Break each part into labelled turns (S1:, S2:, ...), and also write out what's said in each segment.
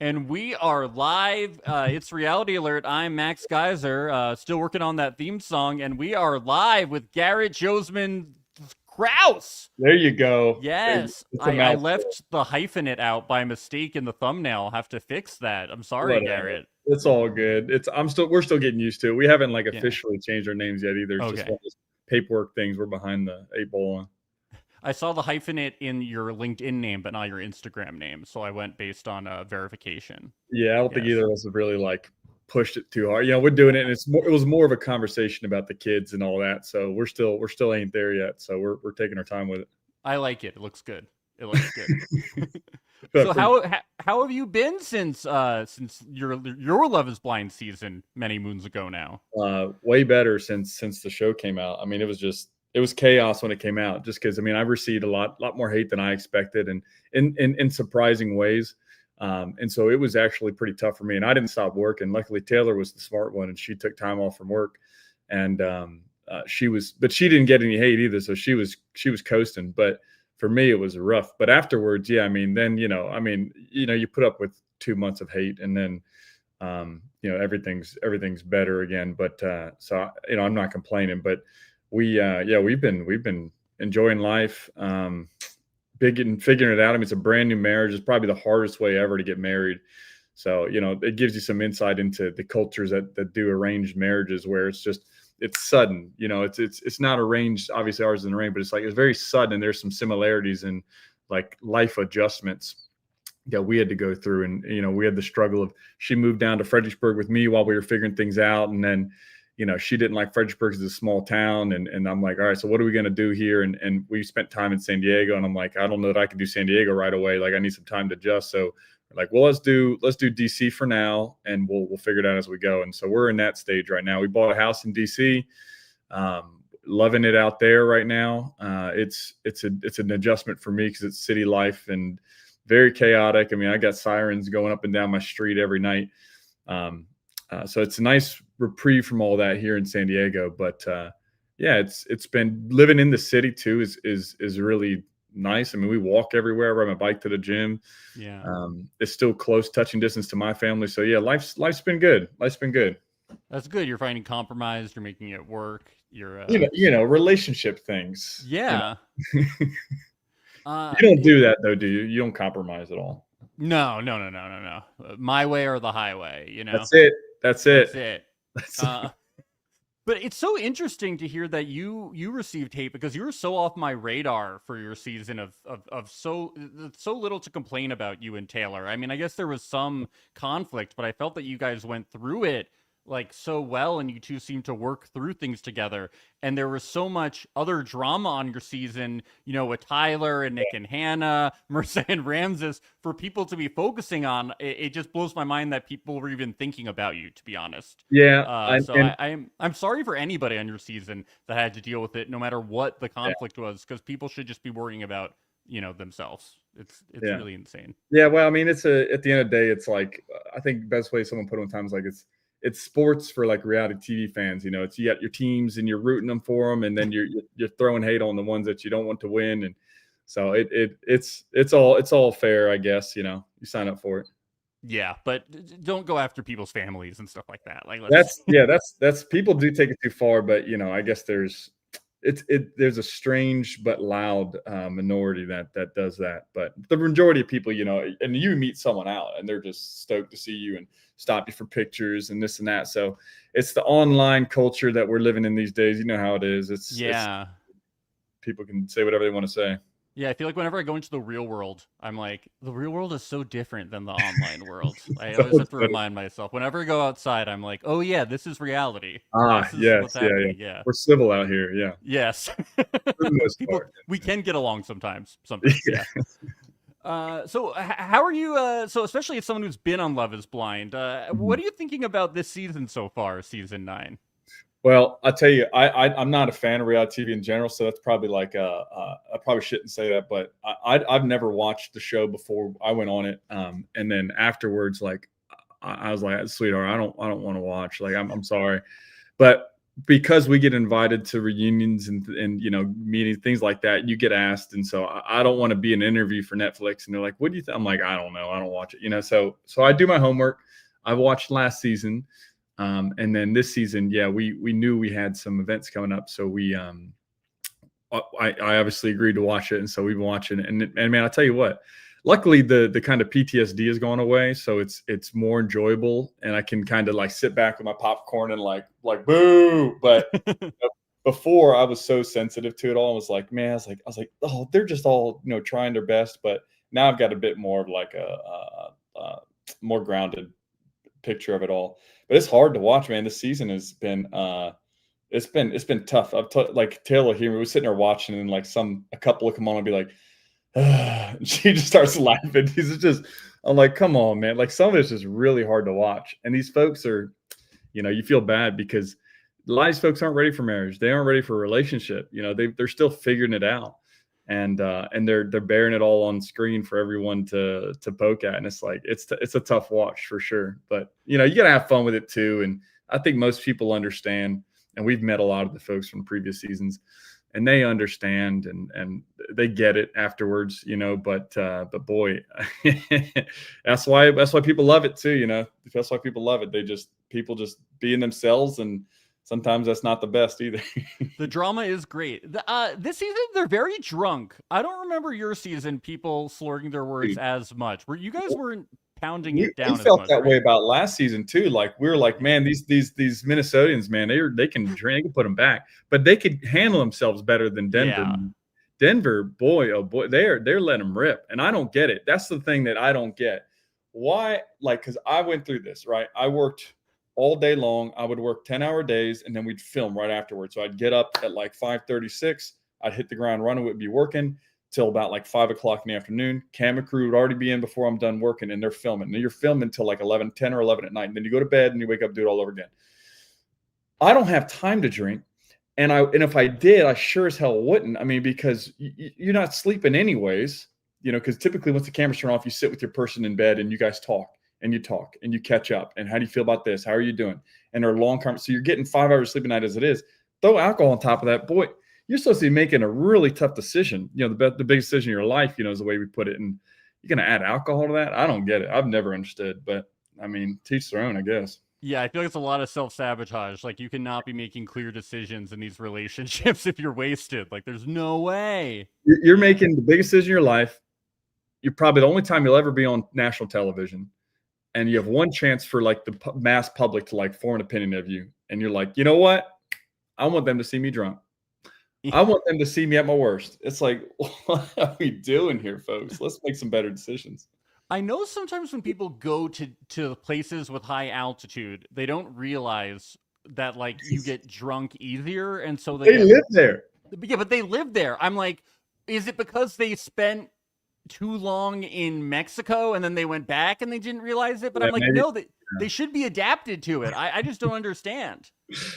S1: And we are live. It's Reality Alert. I'm Max Geyser, still working on that theme song, and we are live with Garrett Josemans-Krause.
S2: There you go.
S1: Yes,
S2: It's a
S1: I
S2: mouthful.
S1: left the hyphenate out by mistake in the thumbnail. I'll have to fix that. I'm sorry,
S2: Whatever.
S1: Garrett.
S2: It's all good. We're still getting used to it. We haven't like
S1: Yeah.
S2: officially changed our names yet either. It's just
S1: Okay.
S2: one of those paperwork things we're behind the eight ball on.
S1: I saw the hyphenate in your LinkedIn name, but not your Instagram name, so I went based on verification.
S2: Yeah, I don't think
S1: Yes.
S2: either of us have really like pushed it too hard. We're doing it, and it was more of a conversation about the kids and all that. So we're still ain't there yet. So we're taking our time with it.
S1: I like it. It looks good. It looks good.
S2: But
S1: So how have you been since your Love Is Blind season many moons ago now?
S2: way better since the show came out. I mean, it was chaos when it came out, just because I mean I've received a lot more hate than I expected, and in surprising ways. And so it was actually pretty tough for me, and I didn't stop working. Luckily, Taylor was the smart one, and she took time off from work, and but she didn't get any hate either, so she was coasting. But for me, it was rough. But afterwards, yeah, I mean, then you put up with 2 months of hate, and then everything's better again. But so I'm not complaining. But we've been enjoying life, big and figuring it out. I mean, it's a brand new marriage. It's probably the hardest way ever to get married. So it gives you some insight into the cultures that do arranged marriages, where it's sudden. It's not arranged. Obviously, ours isn't arranged, but it's very sudden. And there's some similarities in like life adjustments that we had to go through. And we had the struggle of, she moved down to Fredericksburg with me while we were figuring things out, and then she didn't like Fredericksburg as a small town, and I'm like, all right, so what are we going to do here? And we spent time in San Diego, and I'm like, I don't know that I can do San Diego right away. Like, I need some time to adjust. So we're like, well, let's do DC for now, and we'll figure it out as we go. And so we're in that stage right now. We bought a house in DC. Loving it out there right now. It's an adjustment for me because it's city life and very chaotic. I mean, I got sirens going up and down my street every night. So it's a nice reprieve from all that here in San Diego. But yeah, it's been living in the city too is really nice. I mean, we walk everywhere. I ride my bike to the gym.
S1: Yeah.
S2: It's still close touching distance to my family. So yeah, life's been good. Life's been good.
S1: That's good. You're finding compromise. You're making it work. You're
S2: Relationship things.
S1: yeah.
S2: You don't do that though, do you? You don't compromise at all.
S1: No, no, no, no, no, no. My way or the highway.
S2: That's it. That's
S1: That's
S2: it.
S1: it.
S2: That's
S1: Uh, but it's so interesting to hear that you received hate because you were so off my radar for your season of so little to complain about you and Taylor. I mean, I guess there was some conflict, but I felt that you guys went through it like so well, and you two seemed to work through things together. And there was so much other drama on your season, with Tyler and Nick and Hannah, Mercer and Ramses, for people to be focusing on. It just blows my mind that people were even thinking about you, to be honest.
S2: yeah.
S1: So
S2: And
S1: I'm sorry for anybody on your season that had to deal with it, no matter what the
S2: yeah,
S1: conflict was, because people should just be worrying about themselves. It's
S2: yeah.
S1: really insane.
S2: Yeah, well, I mean, at the end of the day, it's like, I think the best way someone put it one time is like, it's sports for like reality TV fans. It's, you got your teams and you're rooting them for them, and then you're throwing hate on the ones that you don't want to win, and so it's all fair, I guess. You sign up for it.
S1: Yeah, but don't go after people's families and stuff like that. Like, let's.
S2: That's yeah, that's people do take it too far, but I guess there's a strange but loud minority that does that. But the majority of people, and you meet someone out and they're just stoked to see you and stop you for pictures and this and that. So it's the online culture that we're living in these days. You know how it is. It's
S1: Yeah.
S2: people can say whatever they want to say.
S1: Yeah, I feel like whenever I go into the real world, I'm like, the real world is so different than the online world. I always have to remind myself. Whenever I go outside, I'm like, oh yeah, this is reality. This is what's
S2: Yes, yeah, yeah.
S1: happening. Yeah.
S2: We're civil out here, yeah,
S1: Yes.
S2: for the most
S1: People,
S2: part.
S1: we can get along sometimes. Sometimes, yeah. So how are you? So especially as someone who's been on Love Is Blind, what are you thinking about this season so far, season 9?
S2: Well, I tell you, I'm not a fan of reality TV in general, so that's probably like I probably shouldn't say that, but I've never watched the show before I went on it, and then afterwards, like I was like, sweetheart, I don't want to watch. Like I'm sorry, but because we get invited to reunions and meetings, things like that, you get asked. And so I don't want to be an interview for Netflix. And they're like, what do you think? I'm like, I don't know. I don't watch it, so I do my homework. I watched last season. And then this season, we knew we had some events coming up. So I obviously agreed to watch it. And so we've been watching it. And man, I'll tell you what, luckily the kind of PTSD has gone away. So it's more enjoyable, and I can kind of like sit back with my popcorn and like boo. But before, I was so sensitive to it all. I was like, man, I was like, oh, they're just all, trying their best. But now I've got a bit more of like a more grounded picture of it all. But it's hard to watch, man. This season has been it's been tough. Like Taylor here, we were sitting there watching, and like a couple will come on and be like, and she just starts laughing. I'm like, come on, man. Like, some of it's just really hard to watch. And these folks are, you feel bad because a lot of these folks aren't ready for marriage. They aren't ready for a relationship. They're still figuring it out. And they're bearing it all on screen for everyone to poke at. And it's like, it's a tough watch for sure. But, you got to have fun with it too. And I think most people understand. And we've met a lot of the folks from previous seasons, and they understand and they get it afterwards, but boy, that's why people love it too. That's why people love it. People just being themselves, and sometimes that's not the best either.
S1: The drama is great. This season, they're very drunk. I don't remember your season, people slurring their words as much. You guys weren't pounding it down.
S2: We felt
S1: as much,
S2: that
S1: right?
S2: way about last season too. Like, we were like, man, these Minnesotans, man, they can drink, they can put them back, but they could handle themselves better than Denver.
S1: Yeah.
S2: Denver, boy, oh boy, they're letting them rip, and I don't get it. That's the thing that I don't get. Why? Like, because I went through this, right? I worked all day long. I would work 10-hour days, and then we'd film right afterwards. So I'd get up at like 5:36. I'd hit the ground running. We'd be working till about like 5 o'clock in the afternoon. Camera crew would already be in before I'm done working, and they're filming. And you're filming till like 10 or 11 at night. And then you go to bed and you wake up, do it all over again. I don't have time to drink. And if I did, I sure as hell wouldn't. I mean, because you're not sleeping anyways, because typically once the cameras turn off, you sit with your person in bed and you guys talk and you catch up. And how do you feel about this? How are you doing? And they're long conversations. So you're getting 5 hours sleep a night as it is. Throw alcohol on top of that, boy, you're supposed to be making a really tough decision. The biggest decision of your life, is the way we put it. And you're going to add alcohol to that? I don't get it. I've never understood. But, I mean, teach their own, I guess.
S1: Yeah, I feel like it's a lot of self-sabotage. Like, you cannot be making clear decisions in these relationships if you're wasted. Like, there's no way.
S2: You're making the biggest decision of your life. You're probably the only time you'll ever be on national television. And you have one chance for, like, the mass public to, like, form an opinion of you. And you're like, you know what? I want them to see me drunk. I want them to see me at my worst. It's like, what are we doing here, folks? Let's make some better decisions.
S1: I know sometimes when people go to places with high altitude, they don't realize that, like, you get drunk easier. And so
S2: they live there.
S1: Yeah, but they live there. I'm like, is it because they spent too long in Mexico and then they went back and they didn't realize it? But I'm like, maybe. No, they should be adapted to it. I just don't understand.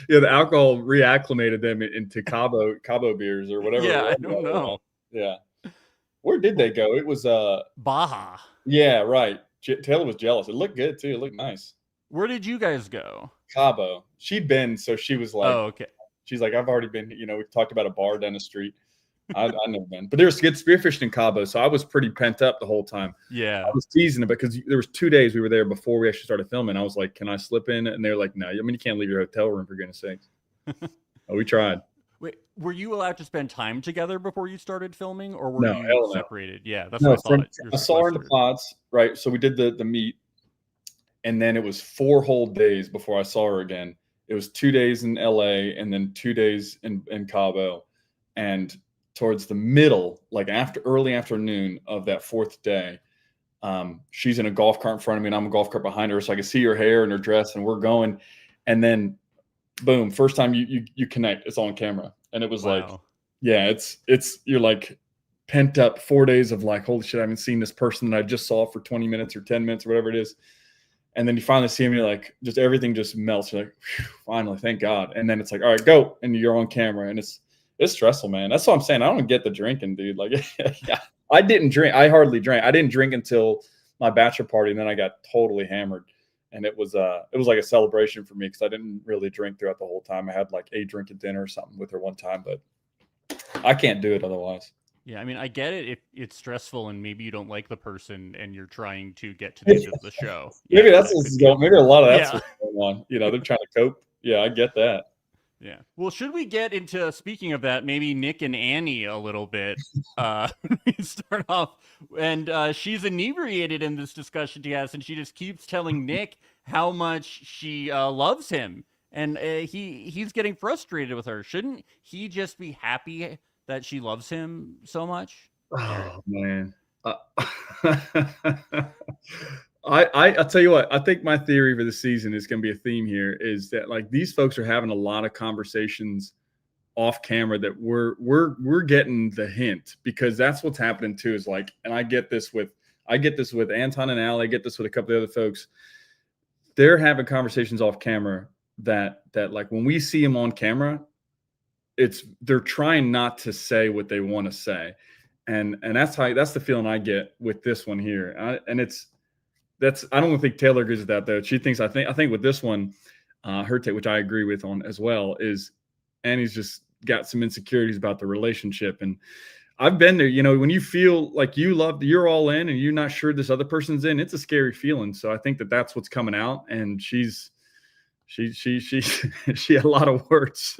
S2: Yeah, the alcohol reacclimated them into Cabo beers or whatever.
S1: Yeah, I don't know.
S2: Yeah. Where did they go? It was
S1: Baja.
S2: Yeah, right. Taylor was jealous. It looked good too. It looked nice.
S1: Where did you guys go?
S2: Cabo. She'd been, so she was like,
S1: oh, okay.
S2: She's like, I've already been, we talked about a bar down the street. I've never been. But there was good spearfishing in Cabo, so I was pretty pent up the whole time.
S1: Yeah.
S2: I was teasing it because there was 2 days we were there before we actually started filming. I was like, can I slip in? And they're like, no. I mean, you can't leave your hotel room, for goodness sakes. We tried.
S1: Wait, were you allowed to spend time together before you started filming, or were you separated? Yeah, that's what I thought.
S2: I saw her in the pods, right? So we did the meet, and then it was 4 whole days before I saw her again. It was 2 days in LA and then 2 days in Cabo. And towards the middle, like early afternoon of that 4th day, she's in a golf cart in front of me and I'm a golf cart behind her. So I can see her hair and her dress and we're going. And then boom, first time you connect, it's on camera. And it was like, yeah, it's you're like pent up 4 days of like, holy shit, I haven't seen this person that I just saw for 20 minutes or 10 minutes or whatever it is. And then you finally see him, you're like, just everything just melts. You're like, finally, thank God. And then it's like, all right, go. And you're on camera. And it's stressful, man. That's what I'm saying. I don't get the drinking, dude. Like, I didn't drink. I hardly drank. I didn't drink until my bachelor party. And then I got totally hammered. and it was like a celebration for me because I didn't really drink throughout the whole time. I had like a drink at dinner or something with her one time, but I can't do it otherwise.
S1: Yeah, I mean, I get it if it's stressful and maybe you don't like the person and you're trying to get to the end of the show.
S2: Maybe
S1: Yeah,
S2: that's
S1: that
S2: what's
S1: could
S2: going.
S1: be.
S2: Maybe a lot of that's
S1: Yeah.
S2: what's going on. They're trying to cope. Yeah, I get that.
S1: Yeah. Well, should we get into, speaking of that, maybe Nick and Annie a little bit? We start off, and she's inebriated in this discussion she has, and she just keeps telling Nick how much she loves him, and he's getting frustrated with her. Shouldn't he just be happy that she loves him so much? Garrett?
S2: Oh man. Uh, I'll tell you what, I think my theory for the season is going to be a theme here is that like these folks are having a lot of conversations off camera that we're getting the hint because that's what's happening too is like, and I get this with Anton and Allie, I get this with a couple of other folks. They're having conversations off camera that like when we see them on camera, they're trying not to say what they want to say. And that's the feeling I get with this one here. I don't think Taylor agrees with that though. She thinks I think with this one, her take, which I agree with on as well, is Annie's just got some insecurities about the relationship. And I've been there, when you feel like you're all in and you're not sure this other person's in, it's a scary feeling. So I think that's what's coming out. And she had a lot of words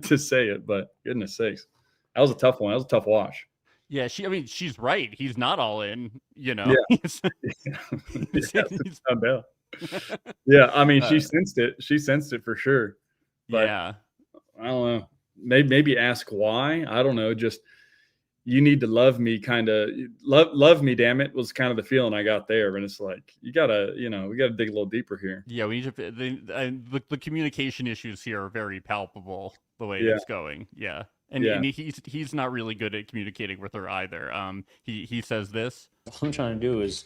S2: to say it, but goodness sakes, that was a tough one. That was a tough watch.
S1: Yeah, she's right. He's not all in,
S2: Yeah.
S1: He's-
S2: Yeah, I mean, she sensed it. She sensed it for sure. But
S1: yeah.
S2: I don't know. Maybe ask why. I don't know. Just you need to love me, kind of love me. Damn it, was kind of the feeling I got there. And it's like we gotta dig a little deeper here.
S1: Yeah, we need to. The communication issues here are very palpable. The way
S2: Yeah.
S1: it's going. Yeah. And he's not really good at communicating with her either. He says this.
S3: All I'm trying to do is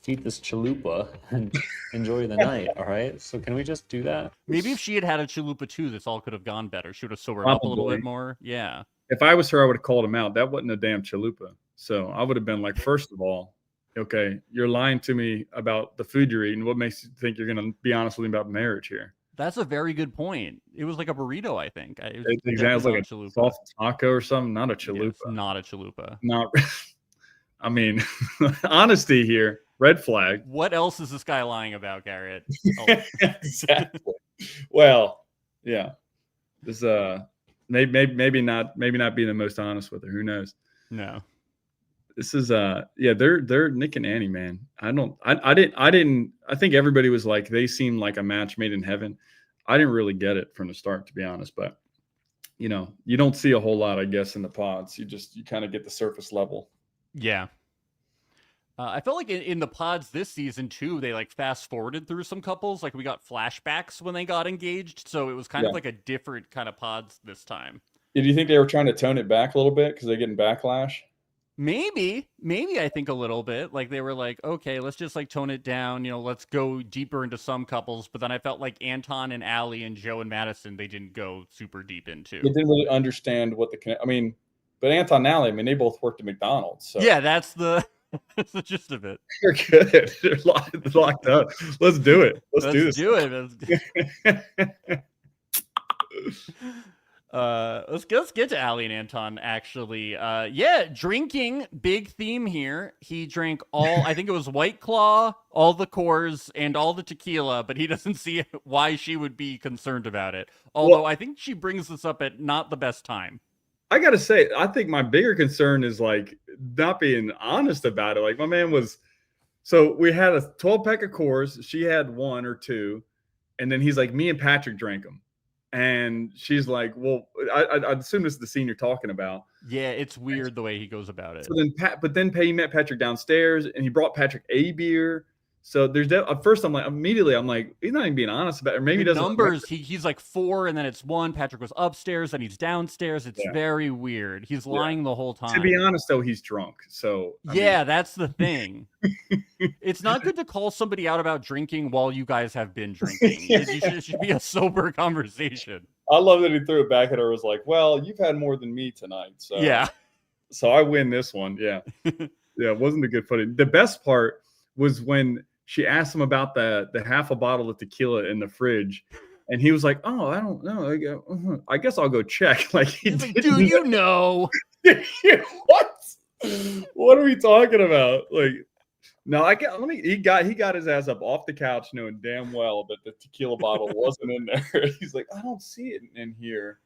S3: eat this chalupa and enjoy the night. All right. So can we just do that?
S1: Maybe if she had had a chalupa too, this all could have gone better. She would have sobered up a little
S2: Probably.
S1: bit more. Yeah.
S2: If I was her, I would have called him out. That wasn't a damn chalupa. So I would have been like, first of all, okay, you're lying to me about the food you're eating. What makes you think you're going to be honest with me about marriage here?
S1: That's a very good point. It was like a burrito, I think. It was
S2: Exactly, like a
S1: chalupa.
S2: soft taco or something, not a chalupa.
S1: Yes, not a chalupa.
S2: Not. I mean, honesty here. Red flag.
S1: What else is this guy lying about, Garrett? Oh.
S2: Exactly. Well, yeah. This maybe not being the most honest with her. Who knows?
S1: No.
S2: This is they're Nick and Annie, man. I think everybody was like, they seemed like a match made in heaven. I didn't really get it from the start, to be honest, but you don't see a whole lot, I guess, in the pods. You kind of get the surface level.
S1: Yeah. I felt like in the pods this season too, they like fast forwarded through some couples. Like we got flashbacks when they got engaged, so it was kind of like a different kind of pods this time.
S2: Do you think they were trying to tone it back a little bit because they're getting backlash?
S1: Maybe I think a little bit. Like they were like, okay, let's just like tone it down. Let's go deeper into some couples. But then I felt like Anton and Allie and Joe and Madison, they didn't go super deep into.
S2: They didn't really understand what but Anton and Allie, they both worked at McDonald's. So.
S1: Yeah, that's the gist of it.
S2: They're good. They're locked up. Let's do it. Let's do this.
S1: Let's get to Allie and Anton, actually. Drinking, big theme here. He drank all, I think it was White Claw, all the Coors, and all the tequila, but he doesn't see why she would be concerned about it. Although I think she brings this up at not the best time.
S2: I got to say, I think my bigger concern is like not being honest about it. Like my man so we had a 12-pack of Coors. She had one or two. And then he's like, me and Patrick drank them. And she's like, well, I assume this is the scene you're talking about.
S1: Yeah, it's weird the way he goes about it.
S2: So then he met Patrick downstairs and he brought Patrick a beer. So there's at first I'm like, he's not even being honest about it. Or maybe he doesn't.
S1: Numbers, he's like 4 and then it's 1. Patrick was upstairs and he's downstairs. It's very weird. He's lying the whole time.
S2: To be honest, though, he's drunk. So
S1: that's the thing. It's not good to call somebody out about drinking while you guys have been drinking. It should be a sober conversation.
S2: I love that he threw it back at her. Was like, well, you've had more than me tonight. So
S1: yeah.
S2: So I win this one. Yeah. Yeah, it wasn't a good footage. The best part was when she asked him about the half a bottle of tequila in the fridge, and he was like, "Oh, I don't know. I guess I'll go check." Like he
S1: He's like,
S2: didn't
S1: do you know?
S2: what? What are we talking about? Like, no, he got his ass up off the couch knowing damn well that the tequila bottle wasn't in there. He's like, I don't see it in here.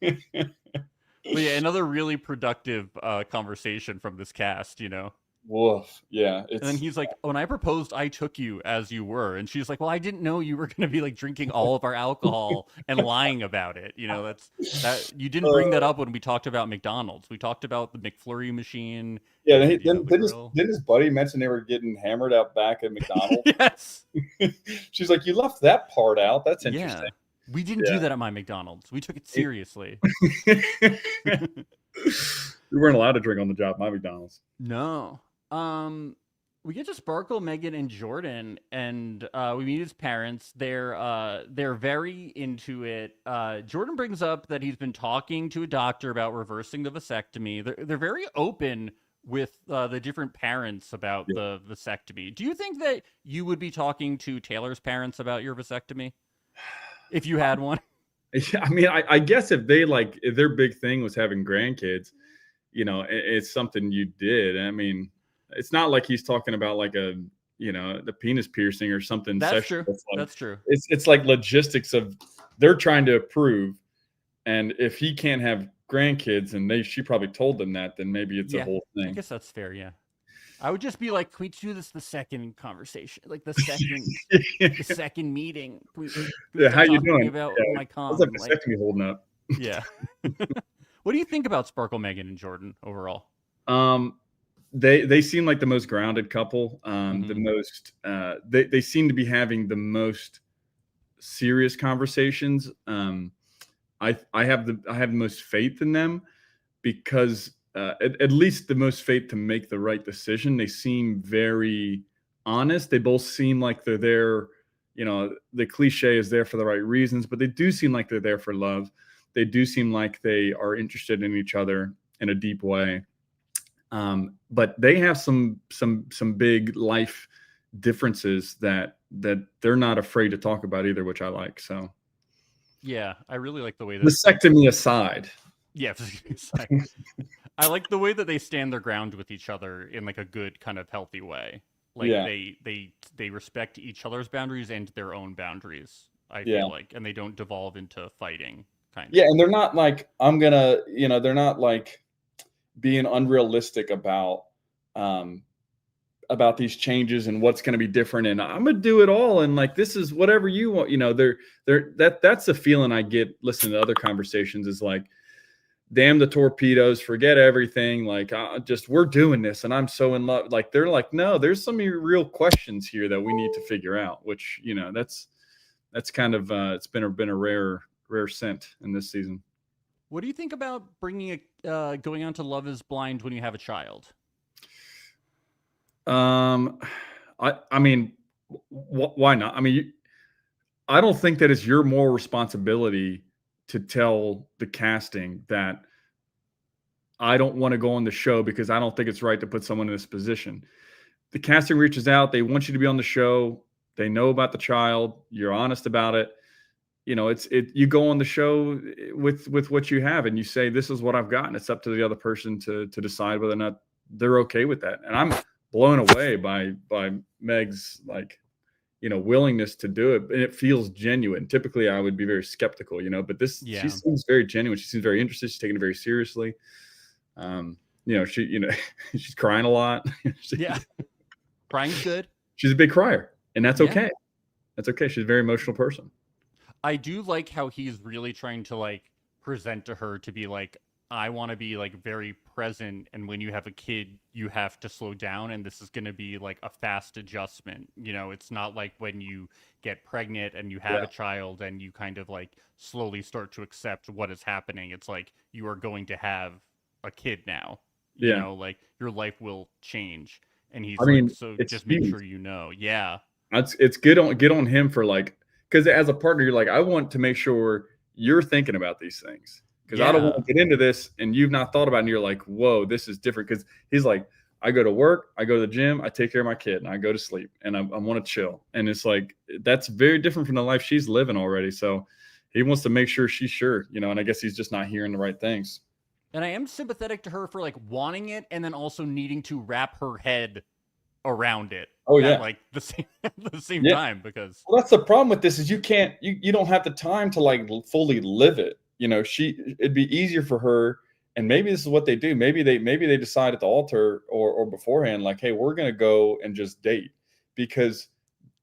S1: But yeah, another really productive conversation from this cast, you know.
S2: Woof. Yeah.
S1: And then he's like, when I proposed, I took you as you were. And she's like, well, I didn't know you were going to be like drinking all of our alcohol and lying about it. You know, that you didn't bring that up when we talked about McDonald's. We talked about the McFlurry machine.
S2: Yeah.
S1: And,
S2: Didn't his buddy mention they were getting hammered out back at McDonald's?
S1: Yes.
S2: She's like, you left that part out. That's interesting.
S1: Yeah. We didn't do that at my McDonald's. We took it seriously.
S2: We weren't allowed to drink on the job at my McDonald's.
S1: No. We get to Sparkle, Megan, and Jordan, and we meet his parents. They're very into it. Jordan brings up that he's been talking to a doctor about reversing the vasectomy. They're very open with the different parents about the vasectomy. Do you think that you would be talking to Taylor's parents about your vasectomy if you had one?
S2: I mean, I guess if their big thing was having grandkids, you know, it's something you did. I mean, it's not like he's talking about like the penis piercing or something.
S1: That's true.
S2: That's true. It's like logistics of they're trying to approve, and if he can't have grandkids, and she probably told them that, then maybe it's a whole thing.
S1: I guess that's fair. Yeah, I would just be like, can we do this the second conversation, like the second meeting?
S2: How you doing?
S1: About my con.
S2: How's that vasectomy holding up?
S1: Yeah. What do you think about Sparkle, Megan, and Jordan overall?
S2: They seem like the most grounded couple. The most they seem to be having the most serious conversations. I have the most faith in them because at least the most faith to make the right decision. They seem very honest. They both seem like they're there. You know, the cliche is there for the right reasons, but they do seem like they're there for love. They do seem like they are interested in each other in a deep way. But they have some big life differences that they're not afraid to talk about either, which I like. So
S1: yeah, I really like the way that
S2: vasectomy aside.
S1: Yeah, I like the way that they stand their ground with each other in like a good kind of healthy way. Like they respect each other's boundaries and their own boundaries. I feel like, and they don't devolve into fighting. Kind of.
S2: Yeah, and they're not like they're not like being unrealistic about these changes and what's going to be different, and I'm gonna do it all, and like this is whatever you want. You know, that's the feeling I get listening to other conversations is like, damn the torpedoes, forget everything. Like we're doing this, and I'm so in love. Like they're like, no, there's some real questions here that we need to figure out. Which that's kind of it's been a rare scent in this season.
S1: What do you think about going on to Love is Blind when you have a child?
S2: I mean, why not? I mean, I don't think that it's your moral responsibility to tell the casting that I don't want to go on the show because I don't think it's right to put someone in this position. The casting reaches out. They want you to be on the show. They know about the child. You're honest about it. You know, you go on the show with what you have and you say, this is what I've got. And it's up to the other person to decide whether or not they're okay with that. And I'm blown away by Meg's willingness to do it. And it feels genuine. Typically I would be very skeptical, but she seems very genuine. She seems very interested. She's taking it very seriously. She's crying a lot.
S1: Crying's good.
S2: She's a big crier, and that's okay. That's okay. She's a very emotional person.
S1: I do like how he's really trying to present to her to be like, I want to be very present, and when you have a kid, you have to slow down, and this is going to be a fast adjustment. It's not like when you get pregnant and you have a child and you kind of slowly start to accept what is happening. It's like you are going to have a kid now. You know, your life will change. And he's just make sure you know. Yeah.
S2: It's good on him for because as a partner, you're I want to make sure you're thinking about these things because I don't want to get into this and you've not thought about it and you're like, whoa, this is different. Because he's like, I go to work, I go to the gym, I take care of my kid, and I go to sleep, and I want to chill. And it's like that's very different from the life she's living already. So he wants to make sure she's sure, and I guess he's just not hearing the right things.
S1: And I am sympathetic to her for like wanting it and then also needing to wrap her head around it.
S2: Oh
S1: at
S2: yeah,
S1: like the same
S2: yeah.
S1: time, because
S2: Well, that's the problem with this is you don't have the time to like fully live it. It'd be easier for her, and maybe this is what they do. Maybe they decide at the altar or beforehand, like, hey, we're gonna go and just date because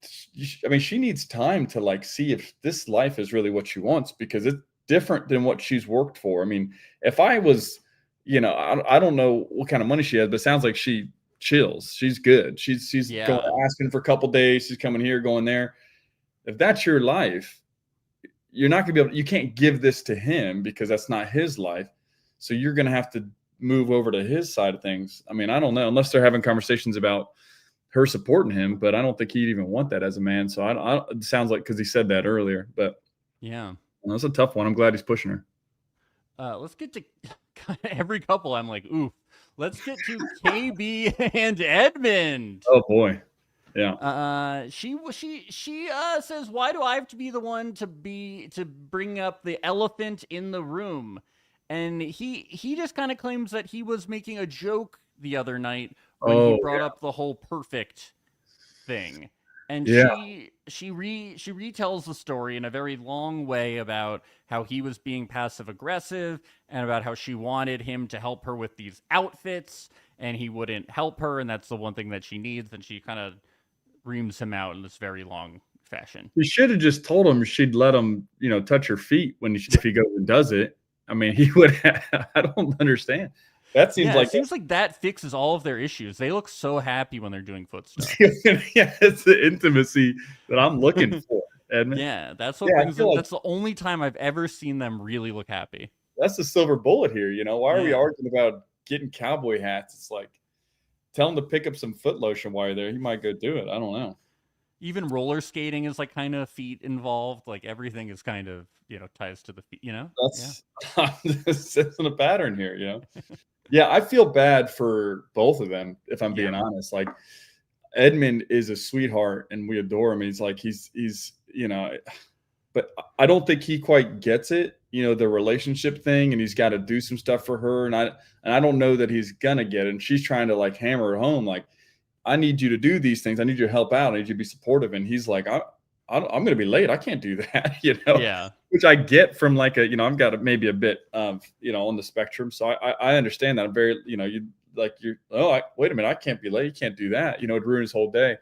S2: she needs time to like see if this life is really what she wants because it's different than what she's worked for. I mean, if I was, I don't know what kind of money she has, but it sounds like she chills. She's good. She's going
S1: yeah.
S2: asking for a couple days. She's coming here, going there. If that's your life, you're not gonna you can't give this to him because that's not his life. So you're gonna have to move over to his side of things. I mean, I don't know, unless they're having conversations about her supporting him, but I don't think he'd even want that as a man. So it sounds like because he said that earlier, but
S1: Yeah.
S2: that's a tough one. I'm glad he's pushing her.
S1: Let's get to every couple. I'm like, ooh. Let's get to KB and Edmund.
S2: Oh boy. Yeah.
S1: She says, why do I have to be the one to bring up the elephant in the room? And he just kind of claims that he was making a joke the other night when he brought up the whole perfect thing. And she retells the story in a very long way about how he was being passive aggressive and about how she wanted him to help her with these outfits and he wouldn't help her, and that's the one thing that she needs. And she kind of reams him out in this very long fashion.
S2: You should have just told him she'd let him, touch her feet if he goes and does it. I mean, he would have, I don't understand. That seems
S1: it seems like that fixes all of their issues. They look so happy when they're doing foot stuff.
S2: Yeah, it's the intimacy that I'm looking for, Edmund.
S1: Yeah, that's what brings them. That's the only time I've ever seen them really look happy.
S2: That's the silver bullet here. Why are we arguing about getting cowboy hats? It's like, tell him to pick up some foot lotion while you're there. He might go do it. I don't know.
S1: Even roller skating is like kind of feet involved. Like everything is kind of, ties to the feet,
S2: That's sensing a pattern here, Yeah, I feel bad for both of them, if I'm being honest. Like Edmund is a sweetheart and we adore him. He's like, he's but I don't think he quite gets it, the relationship thing, and he's got to do some stuff for her. And I don't know that he's gonna get it. And she's trying to like hammer it home. Like, I need you to do these things. I need you to help out. I need you to be supportive. And he's like, I'm going to be late. I can't do that,
S1: Yeah.
S2: Which I get from like I've got maybe a bit of, on the spectrum. So I understand that. I'm very, wait a minute, I can't be late. You can't do that. It'd ruin his whole day.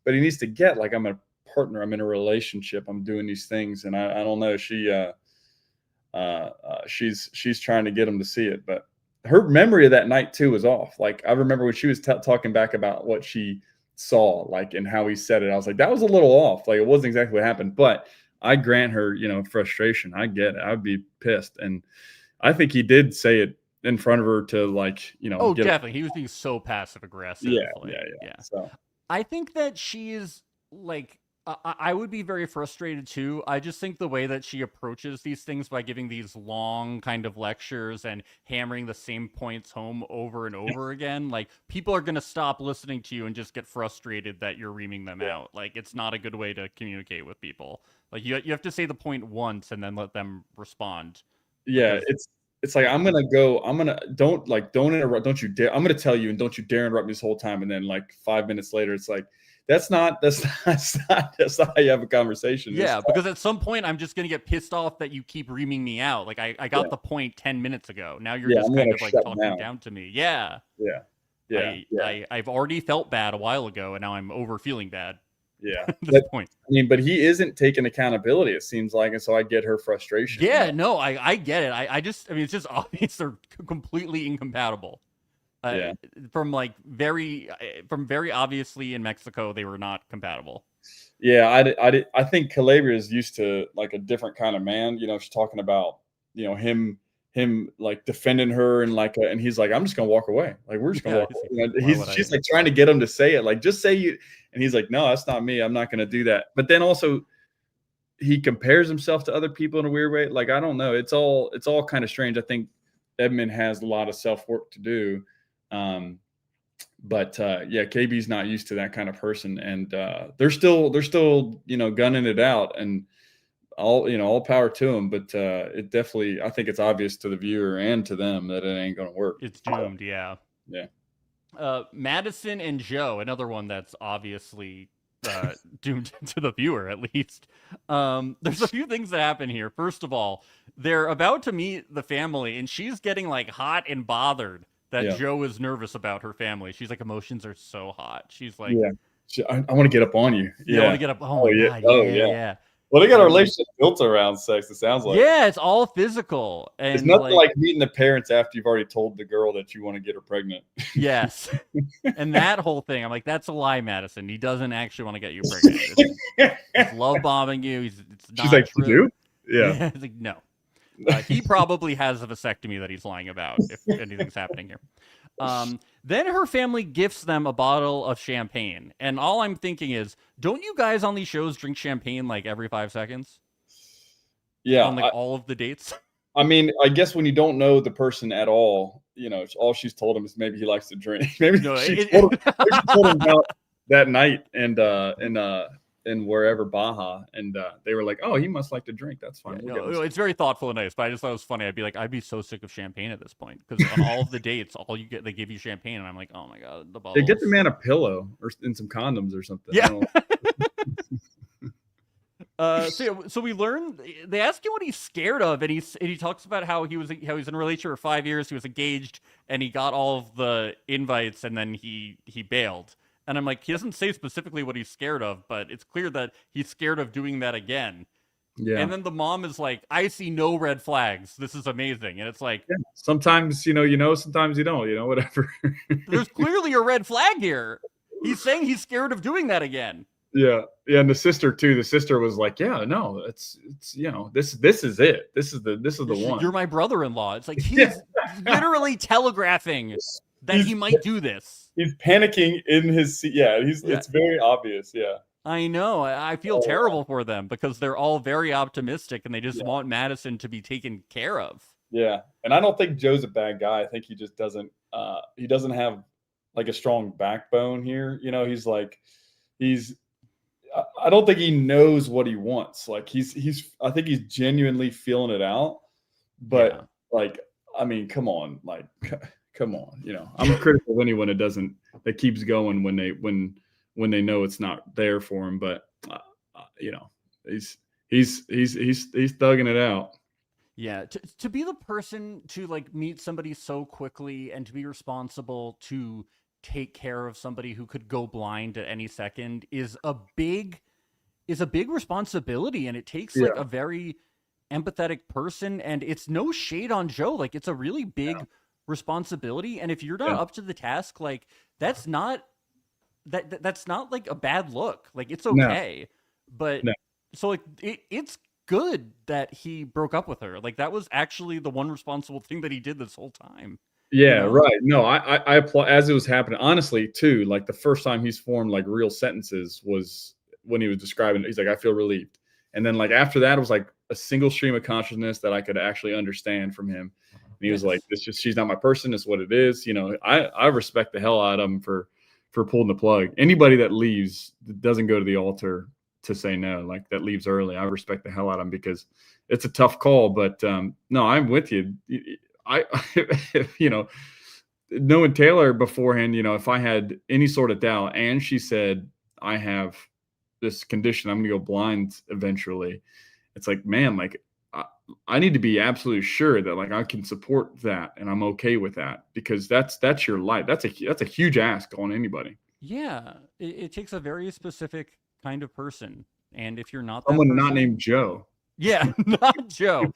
S2: But he needs to get like, I'm a partner. I'm in a relationship. I'm doing these things. And I don't know. She's trying to get him to see it, but her memory of that night too was off. Like I remember when she was talking back about what she saw, like, and how he said it. I was like, that was a little off. Like it wasn't exactly what happened, but I grant her, frustration. I get it. I'd be pissed. And I think he did say it in front of her to like,
S1: definitely. He was being so passive aggressive.
S2: Yeah. So
S1: I think that she's like, I would be very frustrated too. I just think the way that she approaches these things by giving these long kind of lectures and hammering the same points home over and over again, like people are going to stop listening to you and just get frustrated that you're reaming them out. Like it's not a good way to communicate with people. Like you have to say the point once and then let them respond.
S2: Yeah, it's like don't interrupt, don't you dare. I'm gonna tell you, and don't you dare interrupt me this whole time. And then like 5 minutes later, it's like that's not how you have a conversation.
S1: Yeah, because at some point I'm just gonna get pissed off that you keep reaming me out. Like I got the point 10 minutes ago. Now you're just kind of like talking down to me. Yeah. I've already felt bad a while ago, and now I'm over feeling bad.
S2: Yeah.
S1: At this point.
S2: I mean, but he isn't taking accountability, it seems like, and so I get her frustration.
S1: Yeah, no, I get it. I mean, it's just obvious they're completely incompatible. From very obviously in Mexico, they were not compatible.
S2: Yeah, I think Calabria is used to like a different kind of man. She's talking about him like defending her and like and he's like, I'm just gonna walk away. Like we're just gonna walk away. She's like trying to get him to say it, like just say you. And he's like, no, that's not me. I'm not gonna do that. But then also he compares himself to other people in a weird way. Like I don't know. It's all kind of strange. I think Edmund has a lot of self-work to do. But yeah, KB's not used to that kind of person, and they're still gunning it out, and all power to them. But it definitely, I think it's obvious to the viewer and to them that it ain't gonna work.
S1: It's doomed. Yeah.
S2: Yeah.
S1: Madison and Joe, another one that's obviously doomed to the viewer, at least. There's a few things that happen here. First of all, they're about to meet the family, and she's getting like hot and bothered that Joe is nervous about her family. She's like, emotions are so hot. She's like,
S2: I want to get up on you.
S1: I want to get up. Oh my God. Yeah.
S2: Well, they got a relationship built around sex, it sounds like.
S1: Yeah, it's all physical. And
S2: it's nothing like meeting the parents after you've already told the girl that you want to get her pregnant.
S1: Yes. And that whole thing, I'm like, that's a lie, Madison. He doesn't actually want to get you pregnant. He's love bombing you. It's not
S2: She's like,
S1: true.
S2: You do? Yeah.
S1: It's like, no. He probably has a vasectomy that he's lying about if anything's happening here. Then her family gifts them a bottle of champagne. And all I'm thinking is, don't you guys on these shows drink champagne like every 5 seconds?
S2: Yeah.
S1: On like all of the dates?
S2: I mean, I guess when you don't know the person at all, all she's told him is maybe he likes to drink. Maybe she told him about that night and wherever Baja, and they were like, "Oh, he must like to drink. That's fine."
S1: Yeah, it's very thoughtful and nice, but I just thought it was funny. I'd be so sick of champagne at this point because on all of the dates, all you get, they give you champagne, and I'm like, "Oh my God, the bottle."
S2: They get the man a pillow and some condoms or something.
S1: Yeah. So we learn, they ask him what he's scared of, and he talks about how he was in a relationship for 5 years, he was engaged, and he got all of the invites, and then he bailed. And I'm like, he doesn't say specifically what he's scared of, but it's clear that he's scared of doing that again. Yeah. And then the mom is like, I see no red flags. This is amazing. And it's like,
S2: sometimes, sometimes you don't, whatever.
S1: There's clearly a red flag here. He's saying he's scared of doing that again.
S2: Yeah. Yeah. And the sister too, was like, yeah, no, it's this is it. This is the one.
S1: You're my brother-in-law. It's like, he's literally telegraphing that he might do this.
S2: He's panicking in his seat. Yeah, it's very obvious. Yeah.
S1: I know. I feel terrible for them because they're all very optimistic and they just want Madison to be taken care of.
S2: Yeah. And I don't think Joe's a bad guy. I think he just doesn't have like a strong backbone here. I don't think he knows what he wants. Like I think he's genuinely feeling it out. But I mean, come on, come on, I'm critical of anyone that keeps going when they know it's not there for him. But he's thugging it out.
S1: Yeah, to be the person to like meet somebody so quickly and to be responsible to take care of somebody who could go blind at any second is a big responsibility, and it takes like a very empathetic person, and it's no shade on Joe. Like, it's a really big responsibility, and if you're not up to the task, like that's not like a bad look. Like, it's okay. But so like it's good that he broke up with her. Like, that was actually the one responsible thing that he did this whole time.
S2: Yeah, right. No, I applaud as it was happening. Honestly, too, like the first time he's formed like real sentences was when he was describing it. He's like, I feel relieved. And then like after that, it was like a single stream of consciousness that I could actually understand from him. And he was like, she's not my person. It's what it is. I respect the hell out of him for pulling the plug. Anybody that leaves, doesn't go to the altar to say no, like that leaves early, I respect the hell out of him because it's a tough call. But no, I'm with you. Knowing Taylor beforehand, if I had any sort of doubt and she said, I have this condition, I'm going to go blind eventually. It's like, man, like I need to be absolutely sure that like I can support that and I'm okay with that, because that's your life. That's a huge ask on anybody.
S1: Yeah. It takes a very specific kind of person. And if you're not
S2: someone not named Joe.
S1: Yeah, not Joe.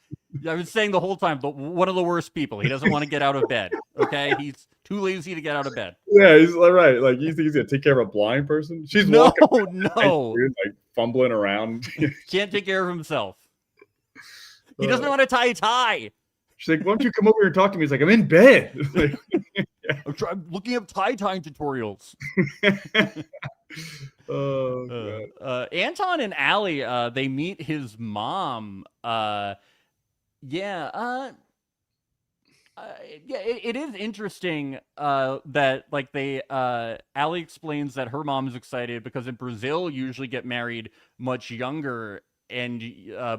S1: I was saying the whole time, but one of the worst people. He doesn't want to get out of bed. Okay, he's too lazy to get out of bed.
S2: Yeah, he's right. Like he's gonna take care of a blind person. She's walking like fumbling around.
S1: Can't take care of himself. He doesn't know how to tie a tie.
S2: She's like, "Why don't you come over here and talk to me?" He's like, "I'm in bed." Like,
S1: I'm looking up tie tying tutorials.
S2: Oh, God.
S1: Anton and Allie, they meet his mom. I Yeah, it is interesting that like they Allie explains that her mom is excited because in Brazil you usually get married much younger and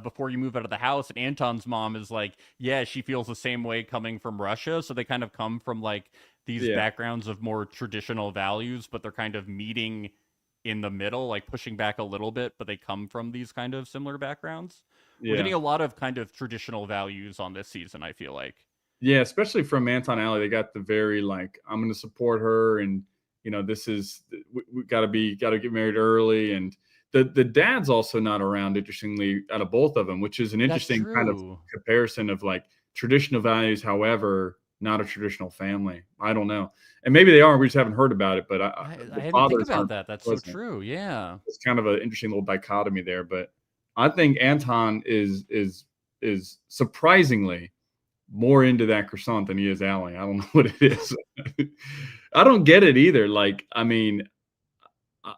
S1: before you move out of the house. And Anton's mom is like, yeah, she feels the same way coming from Russia. So they kind of come from like these
S2: Yeah.
S1: backgrounds of more traditional values, but they're kind of meeting in the middle, like pushing back a little bit, but they come from these kind of similar backgrounds. We're
S2: Yeah.
S1: getting a lot of kind of traditional values on this season, I feel like.
S2: Yeah, especially from Anton Alley, they got the very like, I'm going to support her, and this is we got to get married early, and the dad's also not around. Interestingly, out of both of them, which is an
S1: That's
S2: interesting kind of
S1: true.
S2: comparison of like traditional values, however, not a traditional family. I don't know, and maybe they are. We just haven't heard about it. But
S1: I
S2: the
S1: didn't think
S2: fathers
S1: about
S2: aren't
S1: that. That's so
S2: present.
S1: true. Yeah.
S2: It's kind of an interesting little dichotomy there. But I think Anton is surprisingly more into that croissant than he is Allie. I don't know what it is. I don't get it either. Like, I mean,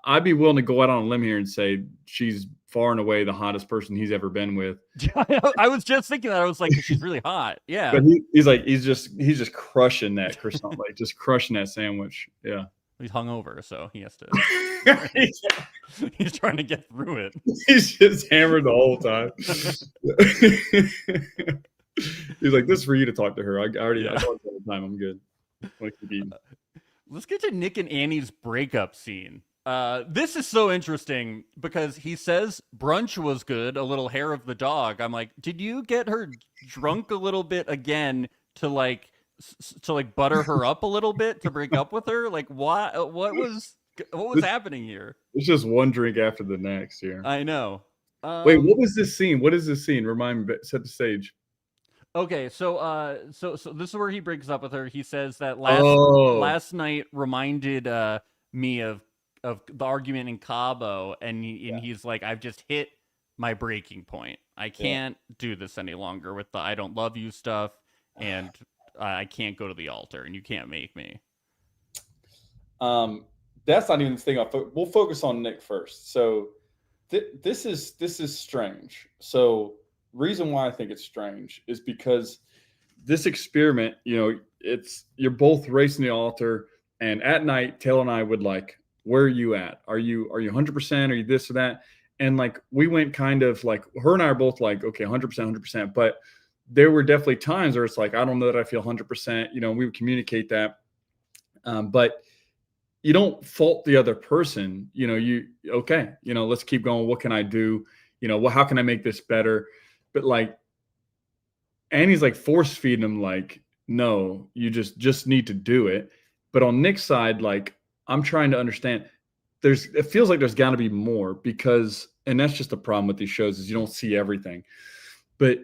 S2: I'd be willing to go out on a limb here and say she's far and away the hottest person he's ever been with.
S1: I was just thinking that. I was like, she's really hot. Yeah.
S2: But he's just crushing that croissant, like just crushing that sandwich. Yeah.
S1: He's hungover, so he has to. He's trying to get through it.
S2: He's just hammered the whole time. He's like, this is for you to talk to her. I talk all the time. I'm good.
S1: Let's get to Nick and Annie's breakup scene. This is so interesting because he says brunch was good, a little hair of the dog. I'm like, did you get her drunk a little bit again to like butter her up a little bit to break up with her? Like, what was happening here?
S2: It's just one drink after the next here.
S1: I know.
S2: Wait, what was this scene? What is this scene? Remind me. Set the stage.
S1: Okay, so this is where he breaks up with her. He says that last night reminded me of the argument in Cabo, and he's like, I've just hit my breaking point. I can't do this any longer with the I don't love you stuff, and I can't go to the altar, and you can't make me.
S2: That's not even the thing. We'll focus on Nick first. So this is strange. So reason why I think it's strange is because this experiment, you're both racing the altar, and at night, Taylor and I would like, where are you at? Are you 100%? Are you this or that? And like, we went kind of like, her and I are both like, okay, 100%. But there were definitely times where it's like, I don't know that I feel 100%, we would communicate that. But you don't fault the other person, let's keep going. What can I do? How can I make this better? But like, Annie's like force feeding him, like, no, you just need to do it. But on Nick's side, like, I'm trying to understand. It feels like there's got to be more and that's just the problem with these shows is you don't see everything. But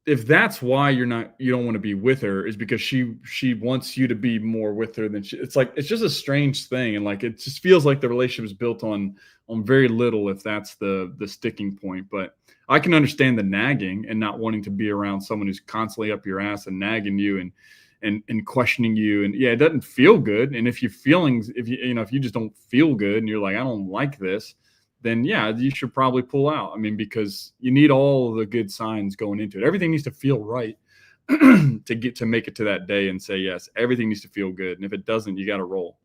S2: if that's why you don't want to be with her is because she wants you to be more with her than it's like, it's just a strange thing. And like, it just feels like the relationship is built on very little, if that's the sticking point. But I can understand the nagging and not wanting to be around someone who's constantly up your ass and nagging you and questioning you. And yeah, it doesn't feel good. And if if you just don't feel good and you're like, I don't like this, then yeah, you should probably pull out. I mean, because you need all the good signs going into it. Everything needs to feel right to make it to that day and say, yes, everything needs to feel good. And if it doesn't, you got to roll.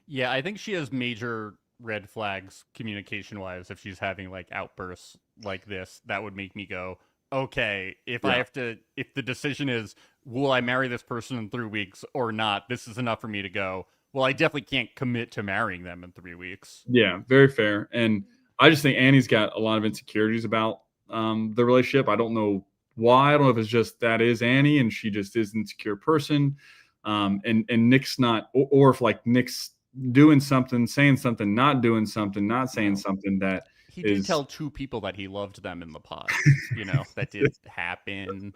S1: Yeah, I think she has major red flags communication wise. If she's having like outbursts like this, that would make me go, okay, if the decision is, will I marry this person in 3 weeks or not, this is enough for me to go, well, I definitely can't commit to marrying them in 3 weeks.
S2: Yeah, very fair. And I just think Annie's got a lot of insecurities about the relationship. I don't know why. I don't know if it's just that is Annie and she just is an insecure person. And Nick's not, or if like Nick's doing something, saying something, not doing something, not saying something that
S1: he did tell 2 people that he loved them in the pod. That did happen.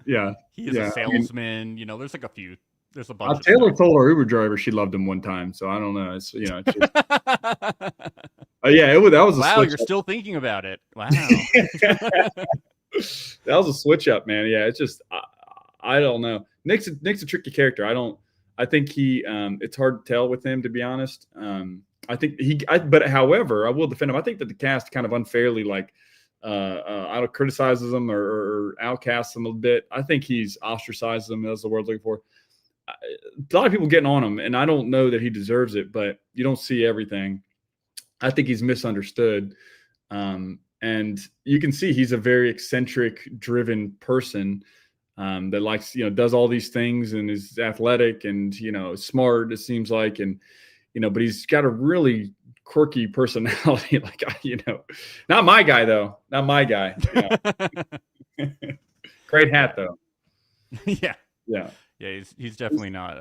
S2: Yeah.
S1: He is a salesman. There's like a few. There's a bunch.
S2: Taylor told our Uber driver she loved him one time, so I don't know. It's it's just, that was a
S1: wow.
S2: switch
S1: You're
S2: up.
S1: Still thinking about it. Wow.
S2: That was a switch up, man. Yeah, it's just I don't know. Nick's a tricky character. I think he it's hard to tell with him, to be honest. I think but however, I will defend him. I think that the cast kind of unfairly like I don't criticizes them or outcasts them a bit. I think he's ostracized them. That's the word I'm looking for. A lot of people getting on him, and I don't know that he deserves it, but you don't see everything. I think he's misunderstood. And you can see he's a very eccentric, driven person that likes, does all these things and is athletic and, smart, it seems like. And, but he's got a really quirky personality. Like, not my guy, though. Not my guy. Great hat, though.
S1: Yeah.
S2: Yeah.
S1: Yeah, he's definitely not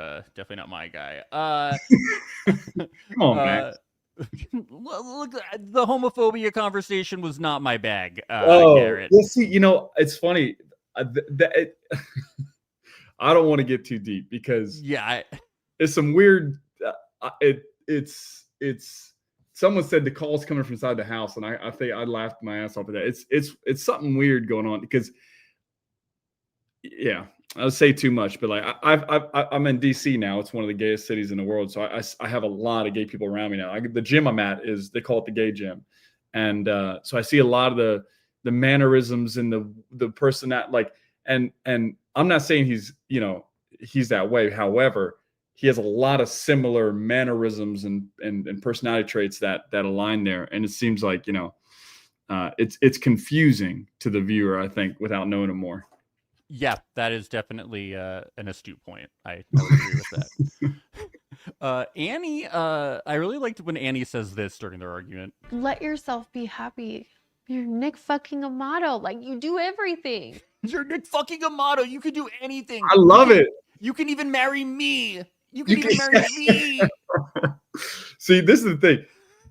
S1: my guy.
S2: Come on, Max.
S1: Look, the homophobia conversation was not my bag, Garrett.
S2: Well, see, it's funny. I don't want to get too deep because it's some weird. It's someone said the call's coming from inside the house, and I think I laughed my ass off at that. It's something weird going on because, I would say too much, but like I'm in DC now. It's one of the gayest cities in the world, so I have a lot of gay people around me now. The gym I'm at they call it the gay gym, and so I see a lot of the mannerisms and the person that like and I'm not saying he's that way. However, he has a lot of similar mannerisms and personality traits that align there, and it seems like it's confusing to the viewer, I think, without knowing him more.
S1: Yeah, that is definitely an astute point. I would agree with that. Annie, I really liked when Annie says this during their argument.
S4: Let yourself be happy. You're Nick fucking Amato. Like, you do everything.
S1: You're Nick fucking Amato. You can do anything.
S2: I love it.
S1: You can even marry me. You can even marry me.
S2: See, this is the thing.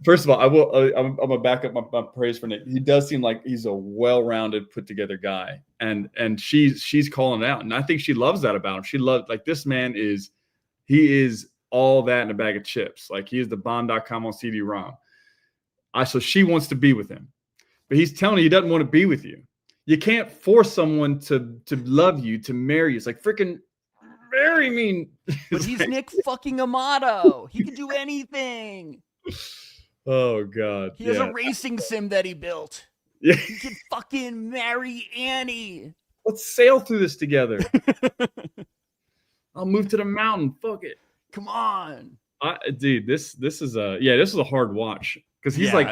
S2: First of all, I'm gonna back up my praise for Nick. He does seem like he's a well-rounded, put-together guy, and she's calling it out, and I think she loves that about him. She loves, like, this man is all that in a bag of chips. Like, he is the Bond.com on CD-ROM. So she wants to be with him, but he's telling her he doesn't want to be with you. You can't force someone to love you, to marry you. It's like, freaking marry me.
S1: But he's Nick fucking Amato. He can do anything.
S2: Oh God!
S1: He has a racing sim that he built.
S2: Yeah,
S1: he can fucking marry Annie.
S2: Let's sail through this together. I'll move to the mountain. Fuck it.
S1: Come on,
S2: dude. This is a hard watch because he's like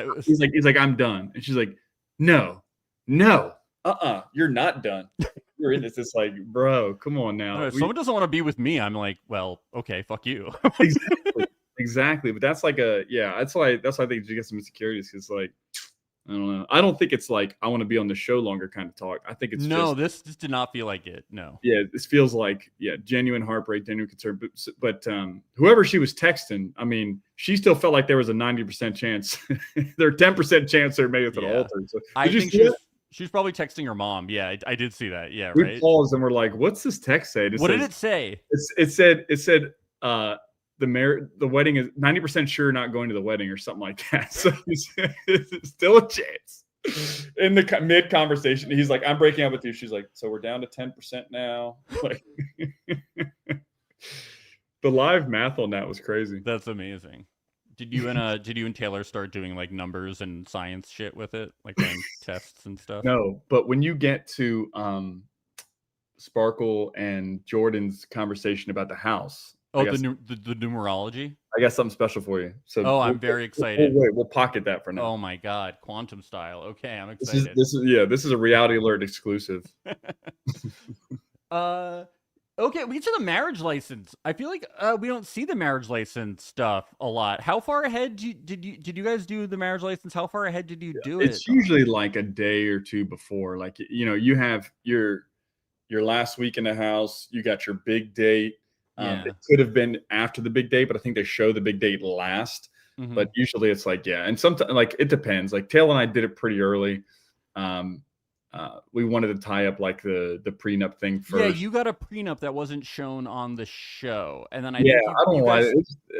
S2: I'm done, and she's like, no, you're not done. You're in this. It's like, bro, come on now.
S1: If someone doesn't want to be with me, I'm like, well, okay, fuck you.
S2: Exactly, but that's like that's why I think you get some insecurities because, like, I don't know. I don't think it's like I want to be on the show longer kind of talk. I think it's
S1: this did not feel like it. No.
S2: Yeah, this feels like genuine heartbreak, genuine concern. But whoever she was texting, I mean, she still felt like there was a 90% chance, there 10% chance they made it to the altar. So,
S1: I think she's probably texting her mom. Yeah, I did see that. Yeah,
S2: we
S1: right.
S2: paused and we're like, "What's this text say?"
S1: What did it say?
S2: It said. The wedding is 90% sure not going to the wedding or something like that. So it's still a chance. In the mid conversation, he's like, "I'm breaking up with you." She's like, "So we're down to 10% now." Like, the live math on that was crazy.
S1: That's amazing. Did you and Taylor start doing like numbers and science shit with it, like running tests and stuff?
S2: No, but when you get to Sparkle and Jordan's conversation about the house.
S1: Oh, the numerology?
S2: I got something special for you. So
S1: I'm very excited.
S2: We'll pocket that for now.
S1: Oh my God, quantum style. Okay, I'm excited.
S2: This is a Reality Alert exclusive.
S1: Okay, we get to the marriage license. I feel like we don't see the marriage license stuff a lot. How far ahead did you guys do the marriage license? How far ahead did you do it?
S2: It's usually like a day or two before. Like, you have your last week in the house, you got your big date. It could have been after the big date, but I think they show the big date last. Mm-hmm. But usually it's like, and sometimes, like, it depends. Like, Taylor and I did it pretty early. We wanted to tie up like the prenup thing first.
S1: Yeah, you got a prenup that wasn't shown on the show, and then I
S2: don't know why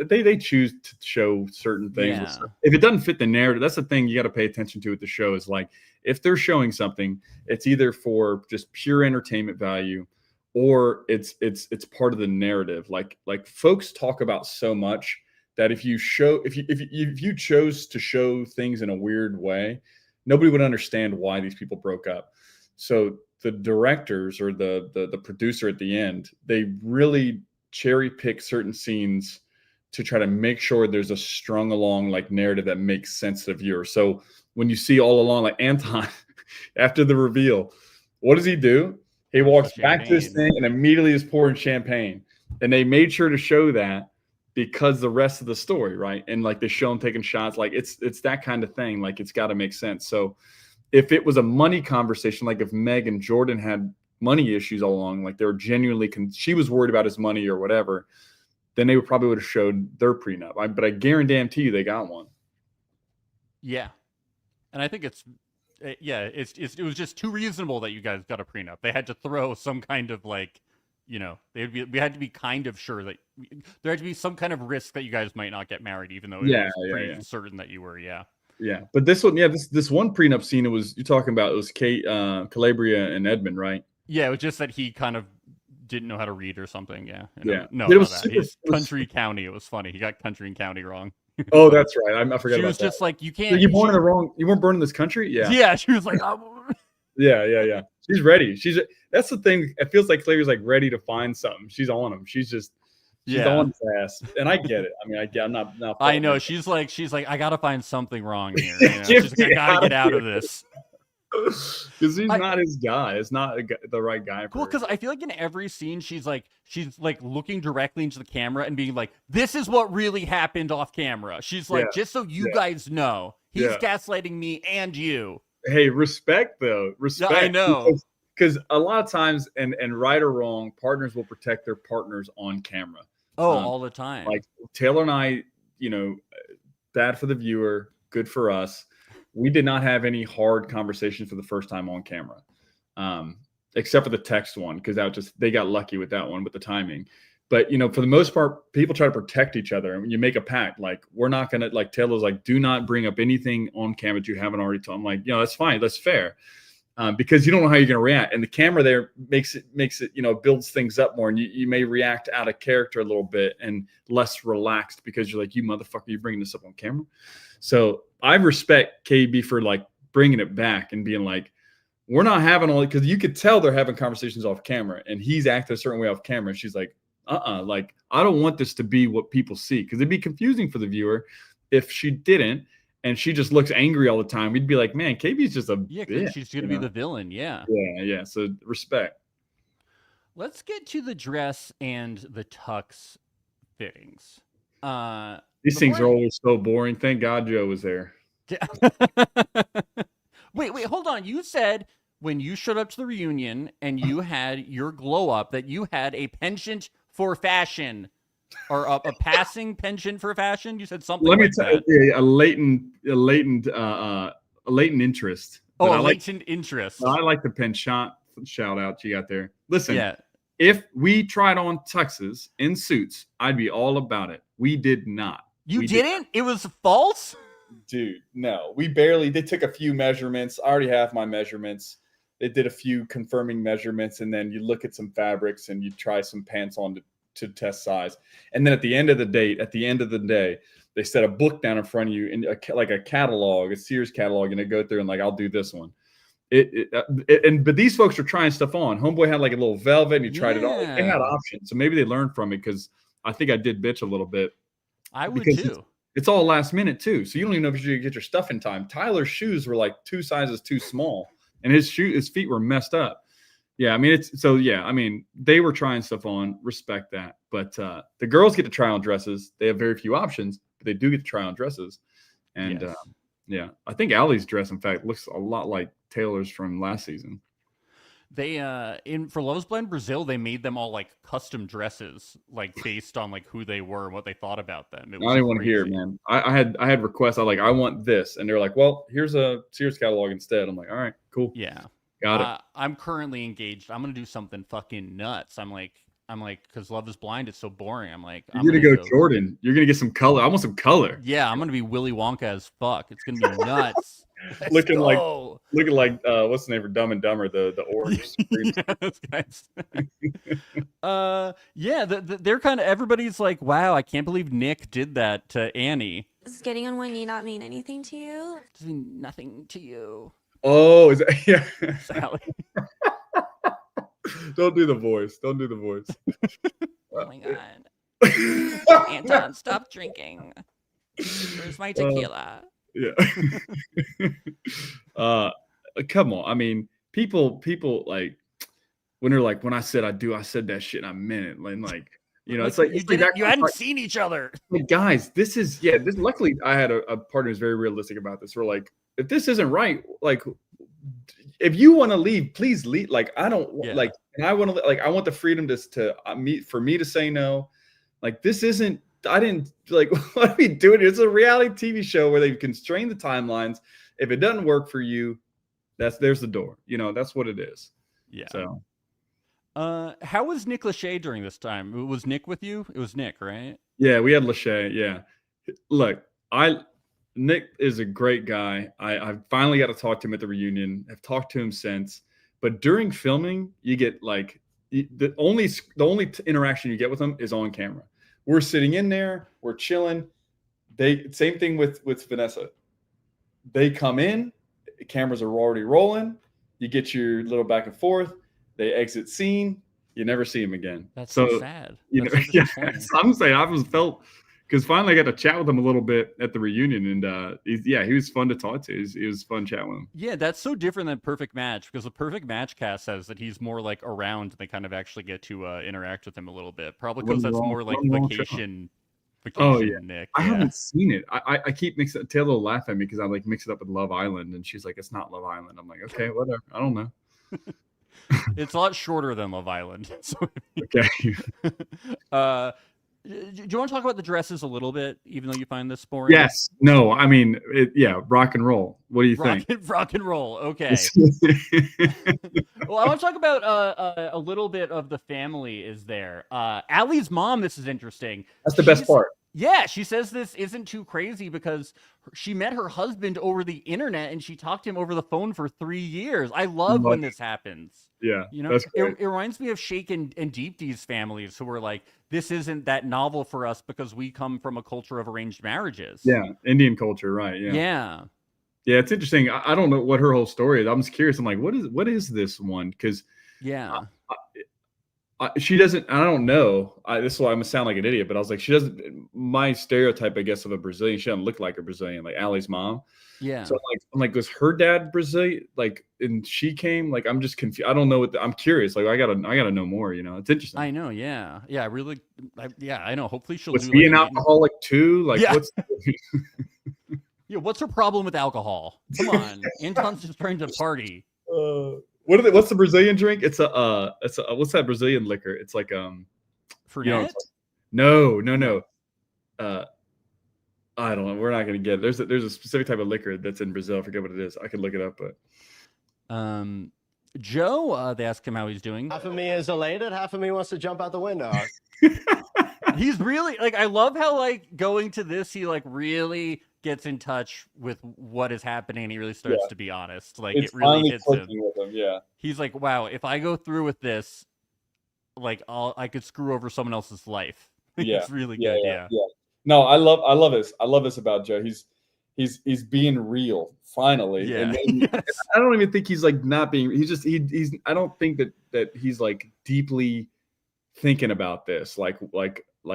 S2: they choose to show certain things. Yeah. If it doesn't fit the narrative, that's the thing you got to pay attention to with the show. Is like, if they're showing something, it's either for just pure entertainment value, or it's part of the narrative. Like folks talk about so much that if you chose to show things in a weird way, nobody would understand why these people broke up. So the directors or the producer at the end, they really cherry pick certain scenes to try to make sure there's a strung along like narrative that makes sense to the viewer. So when you see all along, like Anton, after the reveal, what does he do? He walks back to his thing and immediately is pouring champagne. And they made sure to show that because the rest of the story, right? And like they show him taking shots, like it's that kind of thing. Like it's got to make sense. So if it was a money conversation, like if Meg and Jordan had money issues all along, like they were genuinely, she was worried about his money or whatever, then they probably would have showed their prenup. But I guarantee you they got one.
S1: Yeah. And I think it was just too reasonable that you guys got a prenup. They had to throw some kind of like, we had to be kind of sure that there had to be some kind of risk that you guys might not get married, even though it was pretty certain that you were. Yeah.
S2: Yeah. But this one, this one prenup scene, you're talking about, it was Kate, Calabria and Edmund, right?
S1: Yeah. It was just that he kind of didn't know how to read or something. Yeah.
S2: Yeah.
S1: No,
S2: it was
S1: country county. It was funny. He got country and county wrong.
S2: Oh, that's right. I forgot about that. She
S1: was just like, you can't.
S2: So you weren't born in this country? Yeah.
S1: Yeah. She was like, oh.
S2: Yeah. She's ready. That's the thing. It feels like Claire's like ready to find something. She's on him. She's on his ass. And I get it. I mean, I'm not.
S1: I know. She's like, I got to find something wrong here. She's like, I got to get out of this.
S2: Because he's not his guy. It's not the right guy for
S1: her. Because I feel like in every scene she's like looking directly into the camera and being like, this is what really happened off camera. She's like, just so you guys know, he's gaslighting me and you.
S2: Hey, respect though. Respect.
S1: Yeah, I know.
S2: Because a lot of times, and right or wrong, partners will protect their partners on camera.
S1: Oh, all the time.
S2: Like Taylor and I, bad for the viewer, good for us. We did not have any hard conversations for the first time on camera, except for the text one, because they got lucky with that one with the timing. But for the most part, people try to protect each other, and when you make a pact, like we're not gonna, like Taylor's like, do not bring up anything on camera that you haven't already told. I'm like, that's fine, that's fair, because you don't know how you're gonna react, and the camera there makes it builds things up more, and you may react out of character a little bit and less relaxed because you're like, you motherfucker, you bringing this up on camera. So I respect KB for like bringing it back and being like, we're not having all, because you could tell they're having conversations off camera and he's acting a certain way off camera. And she's like, like, I don't want this to be what people see, because it'd be confusing for the viewer if she didn't and she just looks angry all the time. We'd be like, man, KB's just a bitch,
S1: she's gonna be the villain. Yeah.
S2: So respect.
S1: Let's get to the dress and the tux fittings.
S2: These things are always so boring. Thank God Joe was there.
S1: Wait, hold on. You said when you showed up to the reunion and you had your glow up that you had a penchant for fashion, or a passing penchant for fashion. You said something.
S2: Let me tell you, a latent interest.
S1: Oh, a latent interest.
S2: I like the penchant shout out you got there. Listen, if we tried on tuxes in suits, I'd be all about it. We did not.
S1: You didn't? It was false?
S2: Dude, no. They took a few measurements. I already have my measurements. They did a few confirming measurements, and then you look at some fabrics and you try some pants on to test size. And then at the end of the day, they set a book down in front of you in like a catalog, a Sears catalog, and they go through and like, I'll do this one. But these folks are trying stuff on. Homeboy had like a little velvet and he tried it on. They had options. So maybe they learned from it, because I think I did bitch a little bit.
S1: I would too.
S2: It's all last minute too. So you don't even know if you get your stuff in time. Tyler's shoes were like 2 sizes too small and his feet were messed up. Yeah. I mean, they were trying stuff on, respect that. But the girls get to try on dresses. They have very few options, but they do get to try on dresses. And I think Allie's dress, in fact, looks a lot like Taylor's from last season.
S1: They for Love's Blend Brazil, they made them all like custom dresses, like based on like who they were and what they thought about them. I
S2: didn't want to hear it, man. I had requests. I want this, and they're like, well, here's a Sears catalog instead. I'm like, all right, cool.
S1: Yeah,
S2: got it.
S1: I'm currently engaged. I'm gonna do something fucking nuts. I'm like, because Love is Blind, it's so boring. I'm like,
S2: you're gonna go Jordan. You're gonna get some color. I want some color.
S1: Yeah, I'm gonna be Willy Wonka as fuck. It's gonna be nuts.
S2: looking like what's the name for Dumb and Dumber, the orange.
S1: They're kind of, everybody's like, wow, I can't believe Nick did that to Annie.
S5: Does getting on one knee not mean anything to you?
S1: Does mean nothing to you,
S2: Oh, is that, yeah.
S1: Sally.
S2: Don't do the voice. Don't do the voice.
S1: Oh my god. Anton, stop drinking. Where's my tequila?
S2: Yeah. Come on. I mean, people like when they're like, when I said I do, I said that shit and I meant it. Like, you know, it's like
S1: you hadn't seen each other.
S2: Like, guys, this is this. Luckily, I had a partner who's very realistic about this. We're like, if this isn't right, like, if you want to leave, please leave. Like, I don't like, and I want to like, I want the freedom for me to say no. Like, this isn't. I didn't like. What are we doing? It's a reality TV show where they constrain the timelines. If it doesn't work for you, there's the door. You know, that's what it is.
S1: Yeah.
S2: So.
S1: How was Nick Lachey during this time? Was Nick with you? It was Nick, right?
S2: Yeah, we had Lachey. Yeah. Look, Nick is a great guy. I finally got to talk to him at the reunion. I've talked to him since. But during filming, you get like the only interaction you get with him is on camera. We're sitting in there, we're chilling. Same thing with Vanessa. They come in, the cameras are already rolling. You get your little back and forth. They exit scene. You never see him again.
S1: That's so sad.
S2: You know, yeah, I'm saying I was felt because finally I got to chat with him a little bit at the reunion, and he was fun to talk to. It was fun chatting with him.
S1: Yeah, that's so different than Perfect Match, because the Perfect Match cast says that he's more like around. And they kind of actually get to interact with him a little bit, probably because that's more like vacation.
S2: Oh yeah,
S1: Nick.
S2: I haven't seen it. I keep mixing. Taylor will laugh at me because I like mix it up with Love Island, and she's like, "It's not Love Island." I'm like, "Okay, whatever. I don't know."
S1: It's a lot shorter than Love Island. So,
S2: okay.
S1: Do you want to talk about the dresses a little bit, even though you find this boring?
S2: Yes. No. I mean, rock and roll. What do you think?
S1: Rock and roll. Okay. Well, I want to talk about a little bit of the family is there. Allie's mom, this is interesting.
S2: That's the best part.
S1: Yeah, she says this isn't too crazy because she met her husband over the internet and she talked to him over the phone for 3 years. I love when this happens.
S2: Yeah,
S1: you know, it reminds me of Shake and Deep D's families who were like, this isn't that novel for us because we come from a culture of arranged marriages.
S2: Yeah, Indian culture, right? Yeah. Yeah, it's interesting. I don't know what her whole story is. I'm just curious. I'm like, what is this one? Because she doesn't. I don't know. This is why I'm gonna sound like an idiot, but I was like, she doesn't. My stereotype, I guess, of a Brazilian, she doesn't look like a Brazilian, like Allie's mom.
S1: Yeah.
S2: So I'm like, was her dad Brazilian? Like, and she came. Like, I'm just confused. I don't know what. I'm curious. Like, I gotta know more. You know, it's interesting.
S1: I know. Yeah. Yeah. I know. Hopefully, she'll.
S2: Was he an alcoholic too? Like, what's?
S1: Yeah. What's her problem with alcohol? Come on, Anton's just trying to party.
S2: What's the Brazilian drink? It's a what's that Brazilian liquor? It's like
S1: Fernet?
S2: No. I don't know. We're not gonna get it. There's a specific type of liquor that's in Brazil. I forget what it is. I could look it up, but
S1: Joe, they asked him how he's doing.
S6: Half of me is elated, half of me wants to jump out the window.
S1: He's really like, I love how like going to this, he like really gets in touch with what is happening. He really starts to be honest. Like it really hits him.
S2: With him. Yeah.
S1: He's like, wow, if I go through with this, like I could screw over someone else's life.
S2: Yeah.
S1: It's really good. Yeah.
S2: No, I love this. I love this about Joe. He's being real finally.
S1: Yeah.
S2: And maybe, I don't even think he's like not being. He's. I don't think that he's like deeply thinking about this. Like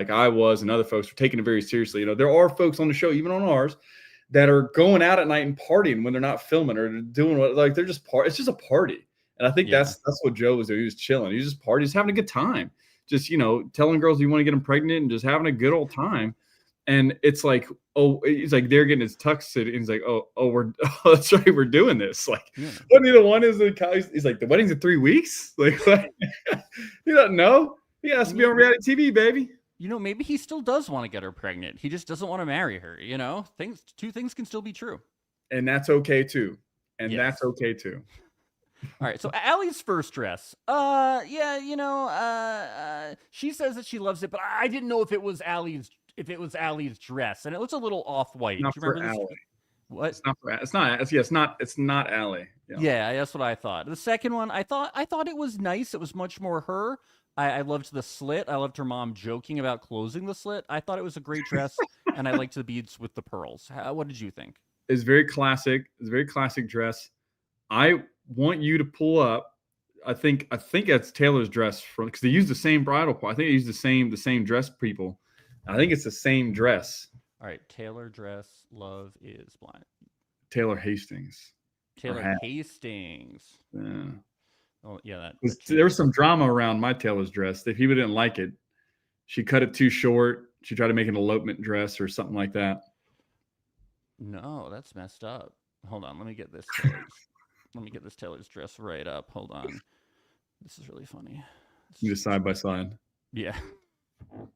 S2: I was, and other folks are taking it very seriously. You know, there are folks on the show, even on ours, that are going out at night and partying when they're not filming or doing what, like they're just it's just a party. And I think that's what Joe was doing. He was chilling. He was just partying, just having a good time. Just, you know, telling girls you want to get them pregnant and just having a good old time. And it's like, he's like, they're getting his tux, and he's like, that's right, we're doing this. Like, what neither one is he's like, the wedding's in 3 weeks. Like, what? You don't know. He has to be on reality TV, baby.
S1: You know, maybe he still does want to get her pregnant. He just doesn't want to marry her. You know, two things can still be true.
S2: And that's okay too. That's okay too.
S1: All right. So Allie's first dress. She says that she loves it, but I didn't know if it was Allie's dress, and it looks a little off-white.
S2: Not
S1: Do you remember
S2: for
S1: this?
S2: Allie.
S1: What?
S2: It's not Allie.
S1: Yeah, that's what I thought. The second one, I thought it was nice. It was much more her. I loved the slit. I loved her mom joking about closing the slit. I thought it was a great dress. and I liked the beads with the pearls. What did you think?
S2: It's very classic. It's a very classic dress. I want you to pull up. I think that's Taylor's dress from, because they use the same bridal. I think they use the same dress people. I think it's the same dress.
S1: All right, Taylor dress. Love is blind.
S2: Taylor Hastings.
S1: Taylor Hastings.
S2: Yeah.
S1: Oh yeah,
S2: There was some drama around my Taylor's dress. That people didn't like it. She cut it too short. She tried to make an elopement dress or something like that.
S1: No, that's messed up. Hold on, let me get this. Let me get this Taylor's dress right up. Hold on. This is really funny.
S2: Just side by side.
S1: Yeah. All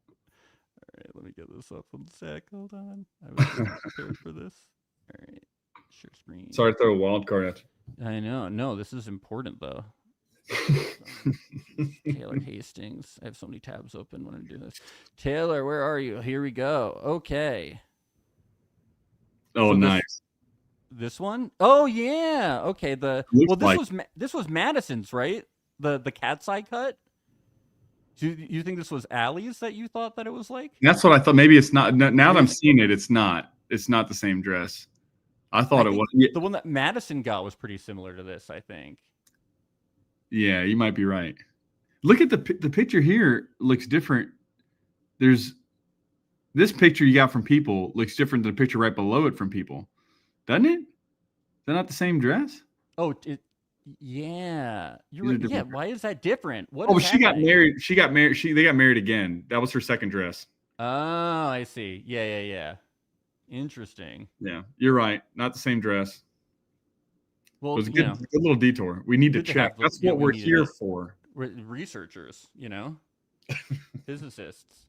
S1: right, let me get this up one sec. Hold on. I was prepared for this. All right. Share screen.
S2: Sorry to throw a wild card at you.
S1: I know. No, this is important though. Taylor Hastings. I have so many tabs open when I'm doing this. Taylor, where are you? Here we go. Okay.
S2: Oh,
S1: So
S2: nice.
S1: This one? Oh yeah. Okay. This was Madison's, right? The cat's eye cut. Do you think this was Allie's that you thought that it was like?
S2: That's what I thought. Maybe it's not. Now that I'm seeing it, it's not. It's not the same dress. I thought it was.
S1: The one that Madison got was pretty similar to this, I think.
S2: Yeah, you might be right. Look at the picture here. Looks different. There's this picture you got from people looks different than the picture right below it from people, doesn't it? Is that not the same dress?
S1: Oh, yeah. You're right. Yeah. Why is that different? What?
S2: Oh, she got married. They got married again. That was her second dress.
S1: Oh, I see. Yeah. Interesting.
S2: Yeah, you're right. Not the same dress.
S1: Well,
S2: it was a good little detour. We need to check. That's what we're here for.
S1: Researchers, physicists.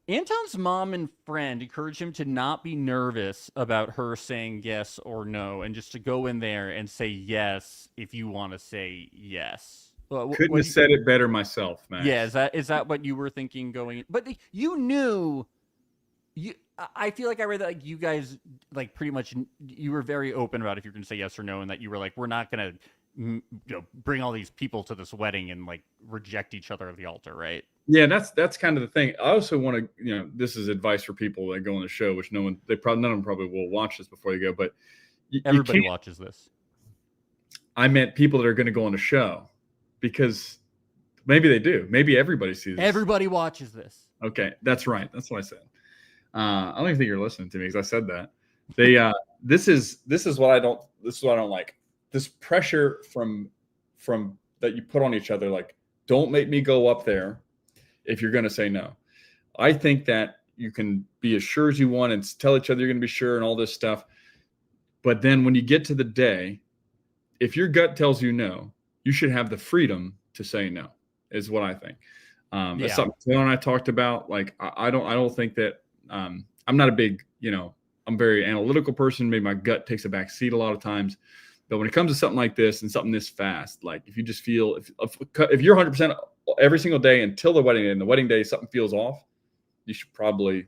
S1: Anton's mom and friend encouraged him to not be nervous about her saying yes or no, and just to go in there and say yes if you want to say yes.
S2: Couldn't have said it better myself, man.
S1: Yeah, is that what you were thinking going? But you knew. I feel like I read that like you guys like pretty much you were very open about if you're going to say yes or no, and that you were like, we're not going to bring all these people to this wedding and like reject each other at the altar, right?
S2: Yeah, that's kind of the thing. I also want to, this is advice for people that go on the show, which none of them probably will watch this before they go, but
S1: everybody watches this.
S2: I meant people that are going to go on the show, because maybe they do. Maybe everybody sees this.
S1: Everybody watches this.
S2: Okay, that's right. That's what I said. I don't even think you're listening to me because I said that. They this is what I don't like. This pressure from that you put on each other, like, don't make me go up there if you're going to say no. I think that you can be as sure as you want and tell each other you're going to be sure and all this stuff. But then when you get to the day, if your gut tells you no, you should have the freedom to say no, is what I think. That's something Taylor and I talked about. Like, I don't think that I'm not a big, I'm a very analytical person. Maybe my gut takes a back seat a lot of times. But when it comes to something like this and something this fast, like if you just feel, if you're 100% every single day until the wedding day, and the wedding day something feels off, you should probably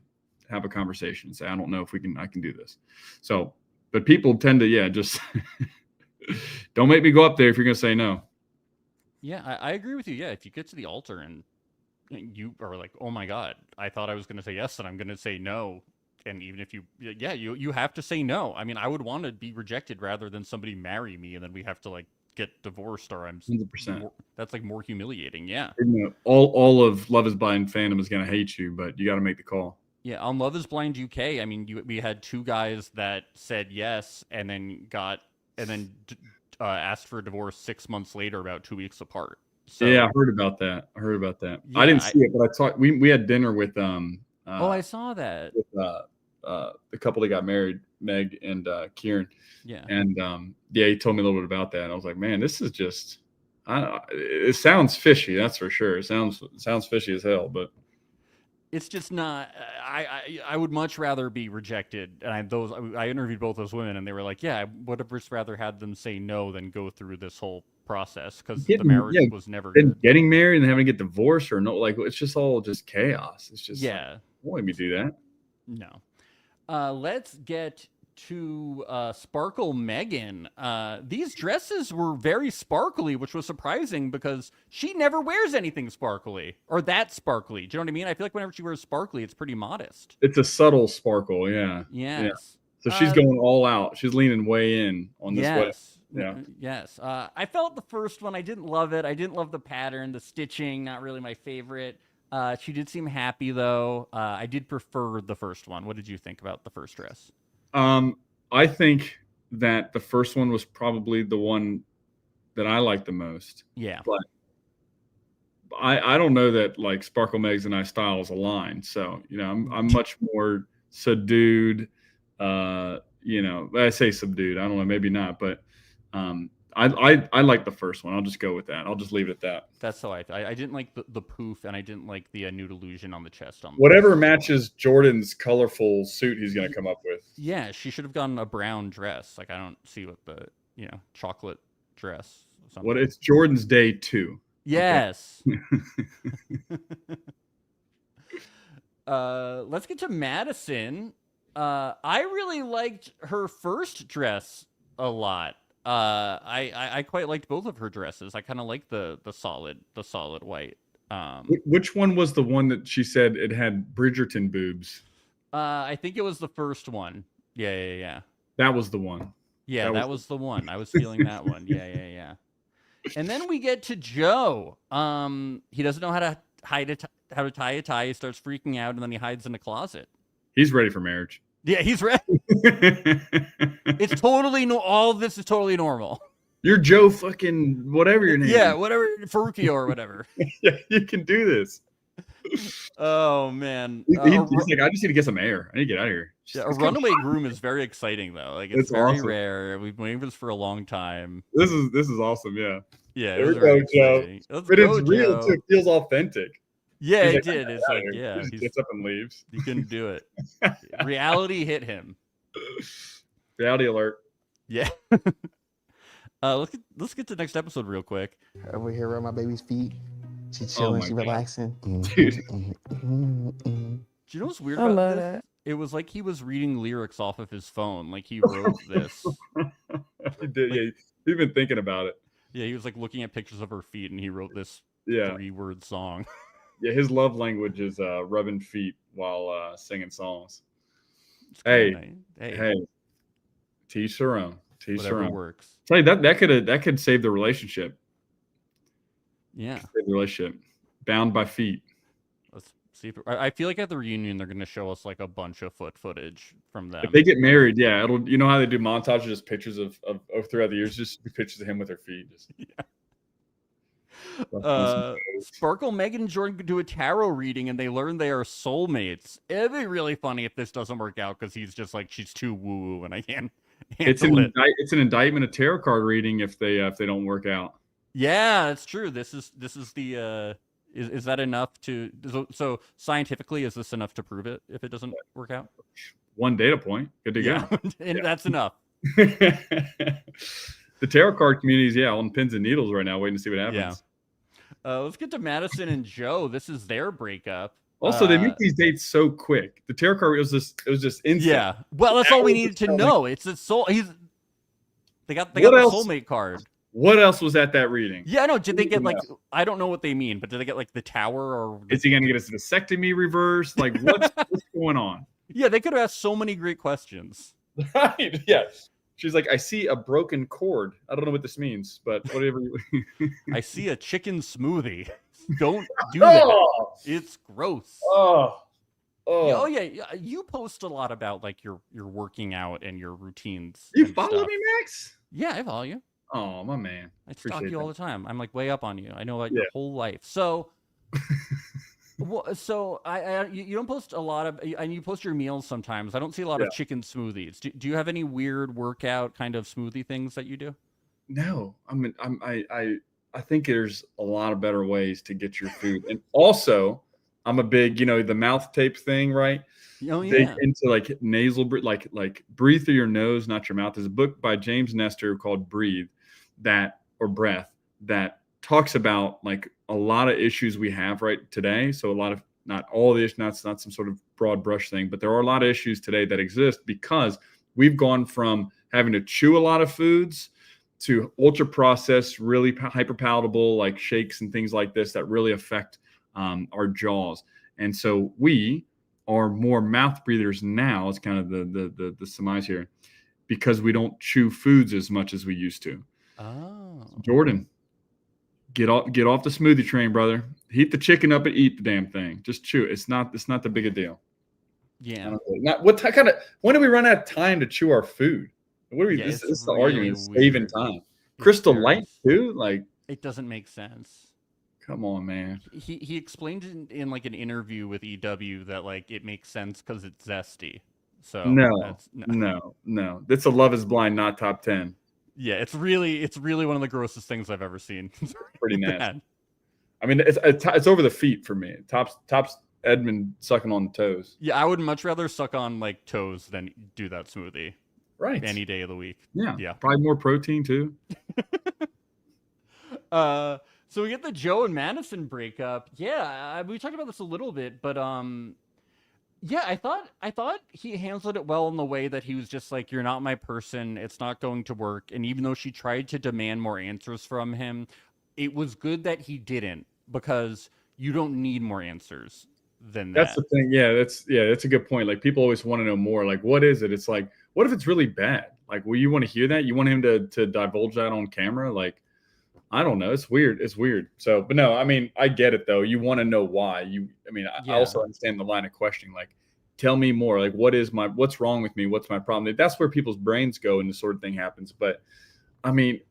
S2: have a conversation and say, I don't know if I can do this. So, but people tend to, just don't make me go up there if you're going to say no.
S1: Yeah, I agree with you. Yeah, if you get to the altar and you are like, oh my God, I thought I was going to say yes and I'm going to say no. And even if you have to say no. I mean, I would want to be rejected rather than somebody marry me and then we have to like get divorced, or I'm
S2: 100%.
S1: That's like more humiliating. Yeah.
S2: All of Love is Blind fandom is going to hate you, but you got to make the call.
S1: Yeah. On Love is Blind UK, I mean, we had two guys that said yes and then asked for a divorce 6 months later, about 2 weeks apart. So,
S2: yeah, I heard about that. Yeah, I didn't see it, but I saw we had dinner with
S1: I saw that
S2: with the couple that got married, Meg and Kieran.
S1: Yeah.
S2: And he told me a little bit about that. And I was like, man, this is just it sounds fishy, that's for sure. It sounds fishy as hell, but
S1: it's just not. I would much rather be rejected. And I interviewed both those women, and they were like, "Yeah, I would have just rather had them say no than go through this whole process, because the marriage was never good."
S2: Getting married and having to get divorced or no, like it's just all just chaos. It's just
S1: don't let
S2: me do that.
S1: No. Let's get to Sparkle Megan. These dresses were very sparkly, which was surprising because she never wears anything sparkly or that sparkly. Do you know what I mean? I feel like whenever she wears sparkly, it's pretty modest.
S2: It's a subtle sparkle. Yeah.
S1: Yes.
S2: So she's going all out. She's leaning way in on this way. Yeah.
S1: Yes. I felt the first one. I didn't love it. I didn't love the pattern, the stitching. Not really my favorite. She did seem happy though. I did prefer the first one. What did you think about the first dress?
S2: I think that the first one was probably the one that I liked the most.
S1: Yeah.
S2: But I don't know that like Sparkle Megs and I styles align. So, I'm much more subdued. I say subdued. I don't know, maybe not, but I like the first one. I'll just go with that. I'll just leave it at that.
S1: That's how I didn't like the poof, and I didn't like the nude illusion on the chest.
S2: Whatever matches Jordan's colorful suit he's going to come up with.
S1: Yeah, she should have gotten a brown dress. Like I don't see what the chocolate dress.
S2: What it's Jordan's day 2.
S1: Yes. Okay. Let's get to Madison. I really liked her first dress a lot. I quite liked both of her dresses. I kind of like the solid white.
S2: Which one was the one that she said it had Bridgerton boobs?
S1: I think it was the first one. Yeah.
S2: That was the one.
S1: Yeah, that was the one. I was feeling that one. Yeah. And then we get to Joe. He doesn't know how to tie a tie. He starts freaking out, and then he hides in the closet.
S2: He's ready for marriage.
S1: Yeah, he's ready. It's totally all of this is totally normal.
S2: You're Joe fucking whatever your name.
S1: Yeah, whatever, Farukio or whatever.
S2: Yeah, you can do this.
S1: Oh man,
S2: he's like, I just need to get some air. I need to get out of here.
S1: Yeah, a runaway groom is very exciting though. Like it's very awesome. Rare. We've been waiting for this for a long time.
S2: This is awesome. Yeah.
S1: Yeah.
S2: There we go, Joe. But it's real too. It feels authentic.
S1: Yeah, it did. It's like, yeah,
S2: he gets up and leaves.
S1: He couldn't do it. Reality hit him.
S2: Reality alert.
S1: Yeah. Let's get to the next episode real quick.
S7: Over here on my baby's feet. She chilling, she relaxing.
S2: Dude.
S1: Do you know what's weird about this? It was like he was reading lyrics off of his phone. Like he wrote this.
S2: He did. Yeah, he's been thinking about it.
S1: Yeah, he was like looking at pictures of her feet, and he wrote this 3-word song.
S2: Yeah, his love language is rubbing feet while singing songs. Hey, teach their own.
S1: Whatever works.
S2: Tell you that could save the relationship.
S1: Yeah,
S2: save the relationship. Bound by feet.
S1: Let's see. I feel like at the reunion they're going to show us like a bunch of foot footage from them.
S2: If they get married, yeah, it'll. You know how they do montages, just pictures of throughout the years, just pictures of him with their feet. Just.
S1: Yeah. Sparkle, Megan, and Jordan do a tarot reading, and they learn they are soulmates. It'd be really funny if this doesn't work out because he's just like she's too woo woo, and I can't.
S2: It's an indictment of tarot card reading if they don't work out.
S1: Yeah, that's true. This is the is that enough to so scientifically is this enough to prove it if it doesn't work out?
S2: One data point, good to go,
S1: and that's enough.
S2: The tarot card community is on pins and needles right now, waiting to see what happens.
S1: Yeah. Let's get to Madison and Joe. This is their breakup.
S2: Also, they make these dates so quick. The tarot card was just instant.
S1: Yeah. Well, that's all we needed to know. It's a soul. They got the soulmate card.
S2: What else was at that reading?
S1: Yeah, no. Did they get like? I don't know what they mean, but did they get like the tower or?
S2: Is he gonna get his vasectomy reversed? Like what's going on?
S1: Yeah, they could have asked so many great questions.
S2: Right. Yeah. She's like, I see a broken cord. I don't know what this means, but whatever.
S1: I see a chicken smoothie. Don't do that. It's gross.
S2: Oh,
S1: yeah. You post a lot about like your working out and your routines.
S2: You follow me, Max?
S1: Yeah, I follow you.
S2: Oh, my man.
S1: I stalk you all the time. I'm like way up on you. I know about
S2: your
S1: whole life. So, you don't post a lot of, and you post your meals sometimes. I don't see a lot of chicken smoothies. Do you have any weird workout kind of smoothie things that you do?
S2: No, I think there's a lot of better ways to get your food. And also, I'm a big, the mouth tape thing, right?
S1: Oh, yeah.
S2: Big into like nasal, like breathe through your nose, not your mouth. There's a book by James Nestor called Breathe Breath that talks about like a lot of issues we have right today. So a lot of, not all the issues, not some sort of broad brush thing, but there are a lot of issues today that exist because we've gone from having to chew a lot of foods to ultra processed, really hyper palatable, like shakes and things like this that really affect our jaws. And so we are more mouth breathers now. It's kind of the surmise here, because we don't chew foods as much as we used to.
S1: Oh,
S2: Jordan, get off the smoothie train, brother. Heat the chicken up and eat the damn thing. Just chew it. It's not that big a deal.
S1: yeah.
S2: Not what kind of, when do we run out of time to chew our food? What are we?
S1: Yeah,
S2: this
S1: it's
S2: is the
S1: really
S2: argument. Saving
S1: weird.
S2: time.
S1: It's
S2: Crystal
S1: very-
S2: Light too. Like,
S1: It doesn't make sense.
S2: come on, man.
S1: He explained in like an interview with EW that like it makes sense because it's zesty. So
S2: No. That's a Love Is Blind, not top 10.
S1: Yeah, it's really one of the grossest things I've ever seen. It's
S2: Pretty
S1: really
S2: nasty.
S1: bad.
S2: I mean, it's over the feet for me. Tops Edmund sucking on the toes.
S1: Yeah, I would much rather suck on like toes than do that smoothie
S2: Right.
S1: any day of the week.
S2: Yeah.
S1: Yeah.
S2: Probably more protein too.
S1: So we get the Joe and Madison breakup. Yeah, we talked about this a little bit, but yeah, I thought he handled it well in the way that he was just like, "You're not my person. It's not going to work." And even though she tried to demand more answers from him, it was good that he didn't, because you don't need more answers than that.
S2: That's the thing. Yeah, that's a good point. Like, people always want to know more. Like, what is it? It's like, what if it's really bad? Like, well, you want to hear that? You want him to divulge that on camera? Like, I don't know. It's weird. So, but no, I mean, I get it though. You want to know why. I also understand the line of questioning. Like, tell me more. Like, what's wrong with me? What's my problem? That's where people's brains go and this sort of thing happens. But I mean,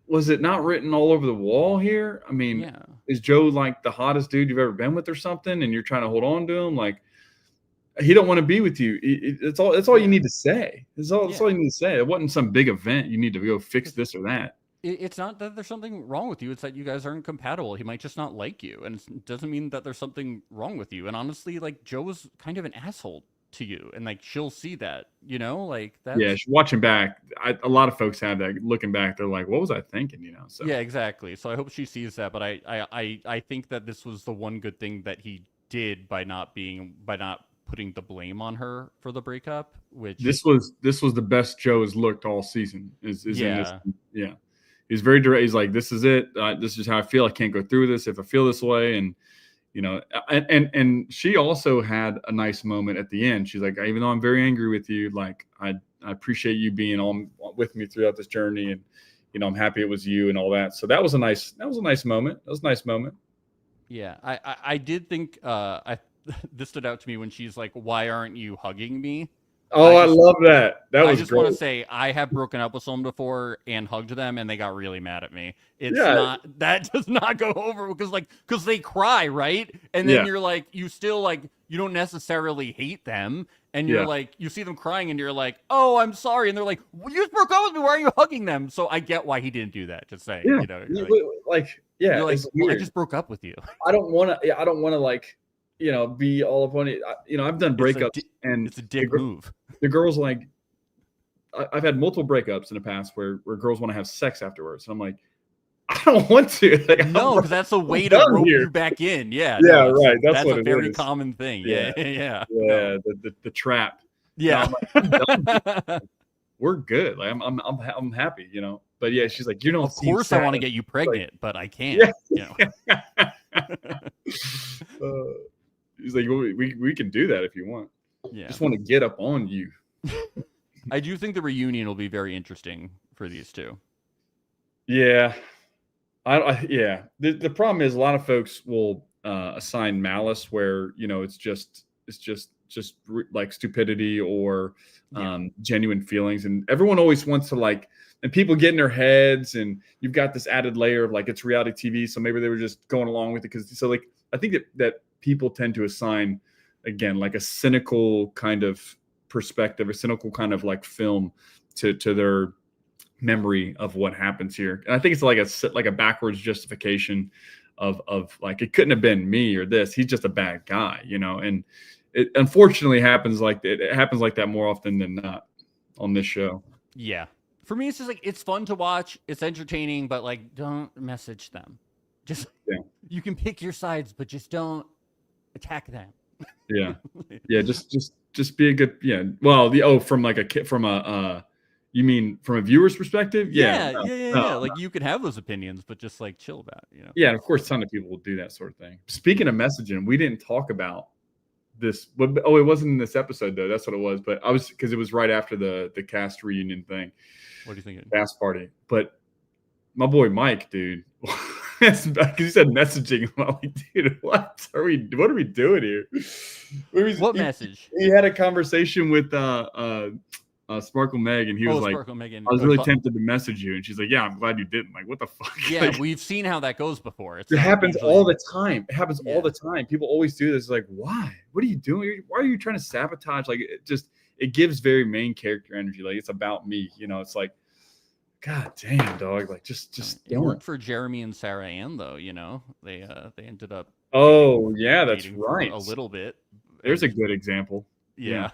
S2: was it not written all over the wall here? I mean,
S1: Yeah.
S2: Is Joe like the hottest dude you've ever been with or something? And you're trying to hold on to him? Like, he don't want to be with you. It's all you need to say. That's all you need to say. It wasn't some big event. You need to go fix this or that.
S1: It's not that there's something wrong with you. It's that you guys aren't compatible. He might just not like you, and it doesn't mean that there's something wrong with you. And honestly, like, Joe was kind of an asshole to you, and like, she'll see that, like that.
S2: Yeah, watching back, a lot of folks have that. Looking back, they're like, "What was I thinking?" So
S1: Yeah, exactly. So I hope she sees that. But I think that this was the one good thing that he did by not putting the blame on her for the breakup. Which
S2: this was the best Joe has looked all season. Is in this? Yeah. He's very direct. He's like, "This is it. This is how I feel. I can't go through this if I feel this way." And and she also had a nice moment at the end. She's like, "Even though I'm very angry with you, like I appreciate you being on with me throughout this journey, and I'm happy it was you and all that." So that was a nice moment. That was a nice moment.
S1: Yeah, I did think this stood out to me when she's like, "Why aren't you hugging me?"
S2: I love that. That was
S1: I just
S2: great.
S1: want to say I have broken up with someone before and hugged them, and they got really mad at me. That does not go over because they cry, right? And then you're like, you still like, you don't necessarily hate them, and you're like, you see them crying, and you're like, "Oh, I'm sorry," and they're like, well, "You just broke up with me. Why are you hugging them?" So I get why he didn't do that. Just saying,
S2: you're
S1: like,
S2: it's
S1: well, I
S2: weird.
S1: just broke up with you.
S2: I don't want to like, be all upon it. I've done breakups, and
S1: it's a dick move.
S2: The girls like, I've had multiple breakups in the past where girls want to have sex afterwards, and I'm like, I don't want to. Like,
S1: no, because that's a way to rope you back in. Yeah,
S2: right. That's
S1: what a very
S2: is.
S1: Common thing.
S2: Yeah. The trap.
S1: Yeah,
S2: like, we're good. Like, I'm happy. But yeah, she's like,
S1: Of course, I want to get you pregnant, but I can't.
S2: He's like, well, we can do that if you want.
S1: Yeah,
S2: just want to get up on you.
S1: I do think the reunion will be very interesting for these two.
S2: Yeah, The problem is a lot of folks will assign malice where it's just like stupidity or genuine feelings, and everyone always wants to like. And people get in their heads, and you've got this added layer of like, it's reality TV, so maybe they were just going along with it like I think that people tend to assign, again, like a cynical kind of perspective, a cynical kind of like film to their memory of what happens here. And I think it's like a backwards justification of like, it couldn't have been me or this. He's just a bad guy, and it unfortunately happens like that. It happens like that more often than not on this show.
S1: Yeah. For me, it's just like, it's fun to watch. It's entertaining, but like, don't message them. Just, you can pick your sides, but just don't attack them.
S2: Yeah. Yeah. Just just be a good, yeah. Well, from like you mean from a viewer's perspective?
S1: Yeah.
S2: No.
S1: Like you could have those opinions, but just like chill about it, you know?
S2: Yeah, and of course, a ton of people will do that sort of thing. Speaking of messaging, we didn't talk about this. Oh, it wasn't in this episode though. That's what it was. But because it was right after the cast reunion thing.
S1: What do you think?
S2: Cast party. But my boy Mike, dude, because he said messaging. I'm like, dude, what are we doing here?
S1: What message?
S2: He had a conversation with Sparkle Meg, and he was like,
S1: Sparkle Megan.
S2: I was really tempted to message you, and she's like, yeah, I'm glad you didn't. Like, what the fuck?
S1: Yeah,
S2: like,
S1: we've seen how that goes before.
S2: it happens all the time. It happens all the time. People always do this. Like, why? What are you doing? Why are you trying to sabotage? Like, it gives very main character energy. Like, it's about me. You know, it's like, God damn, dog. Like, just
S1: it worked for Jeremy and Sarah Ann, though. You know, they ended up.
S2: Oh yeah, that's right.
S1: A little bit.
S2: There's a good example.
S1: Yeah.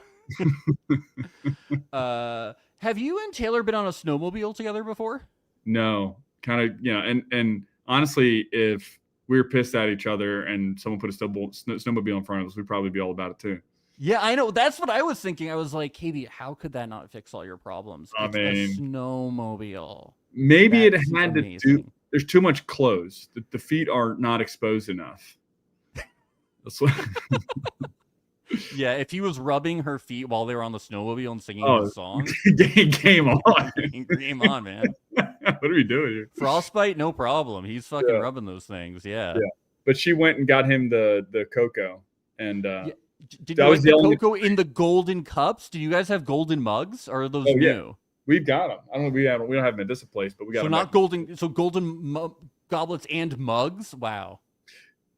S1: Have you and Taylor been on a snowmobile together before?
S2: No, kind of, you know, and honestly, if we were pissed at each other and someone put a snowmobile in front of us, we'd probably be all about it too.
S1: Yeah, I know. That's what I was thinking. I was like, KB, how could that not fix all your problems? It's a snowmobile.
S2: Maybe
S1: That's
S2: it had
S1: amazing.
S2: to do. There's too much clothes. The feet are not exposed enough. That's what.
S1: Yeah, if he was rubbing her feet while they were on the snowmobile and singing the song,
S2: game on.
S1: Game on, man.
S2: What are we doing here?
S1: Frostbite, no problem. He's fucking rubbing those things. Yeah.
S2: But she went and got him the cocoa, and
S1: did you like the cocoa in the golden cups? Do you guys have golden mugs, or are those new?
S2: Yeah. We've got them. I don't know. We don't have them at this place, but we got them.
S1: So not golden. So golden goblets and mugs. Wow.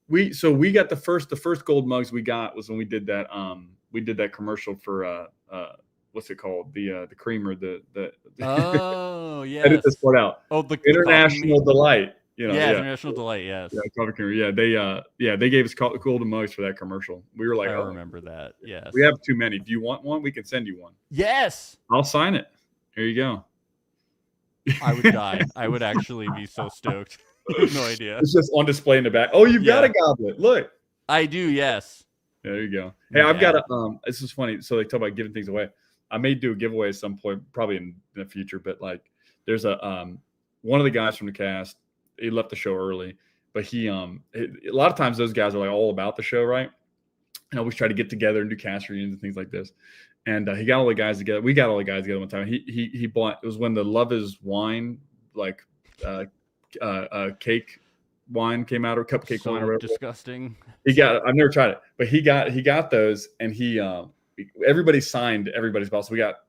S2: We got the first gold mugs we got was when we did that commercial for what's it called, the creamer, the
S1: oh yeah,
S2: edit this part out.
S1: Oh, the
S2: International Delight, you know.
S1: Yeah, International Delight. Yes.
S2: Yeah, they gave us golden mugs for that commercial. We were like,
S1: I remember that. Yes.
S2: We have too many. Do you want one? We can send you one.
S1: Yes.
S2: I'll sign it. Here you go.
S1: I would die. I would actually be so stoked. No idea.
S2: It's just on display in the back. Oh, you've got a goblet. Look.
S1: I do, yes.
S2: There you go. Hey, I've got this is funny. So they talk about giving things away. I may do a giveaway at some point, probably in the future, but like there's one of the guys from the cast, he left the show early, but a lot of times those guys are like all about the show, right? And always try to get together and do cast reunions and things like this. And he got all the guys together. We got all the guys together one time. He bought, it was when the Love Is Wine, like cake wine came out, or cupcake wine, or whatever.
S1: Disgusting.
S2: I've never tried it, but he got those, and everybody signed everybody's bottle. So we got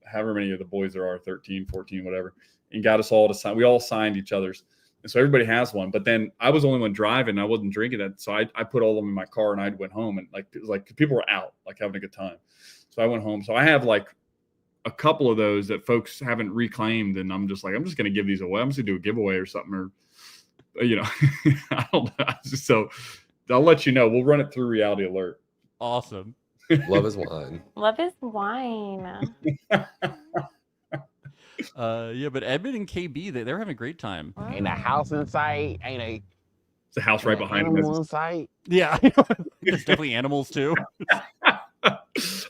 S2: however many of the boys there are, 13, 14, whatever, and got us all to sign. We all signed each other's, and so everybody has one. But then I was the only one driving. I wasn't drinking it, so I put all of them in my car, and I went home, and it was like people were out, like having a good time. So I went home. So I have like a couple of those that folks haven't reclaimed, and I'm just going to give these away. I'm just going to do a giveaway or something, or you know, I don't know. So I'll let you know. We'll run it through Reality Alert.
S1: Awesome.
S8: Love is wine.
S9: Love is wine.
S1: Yeah, but Edmund and KB, they're having a great time.
S7: Ain't a house in sight.
S2: It's a house right behind him.
S7: In sight.
S1: Yeah, there's definitely animals too.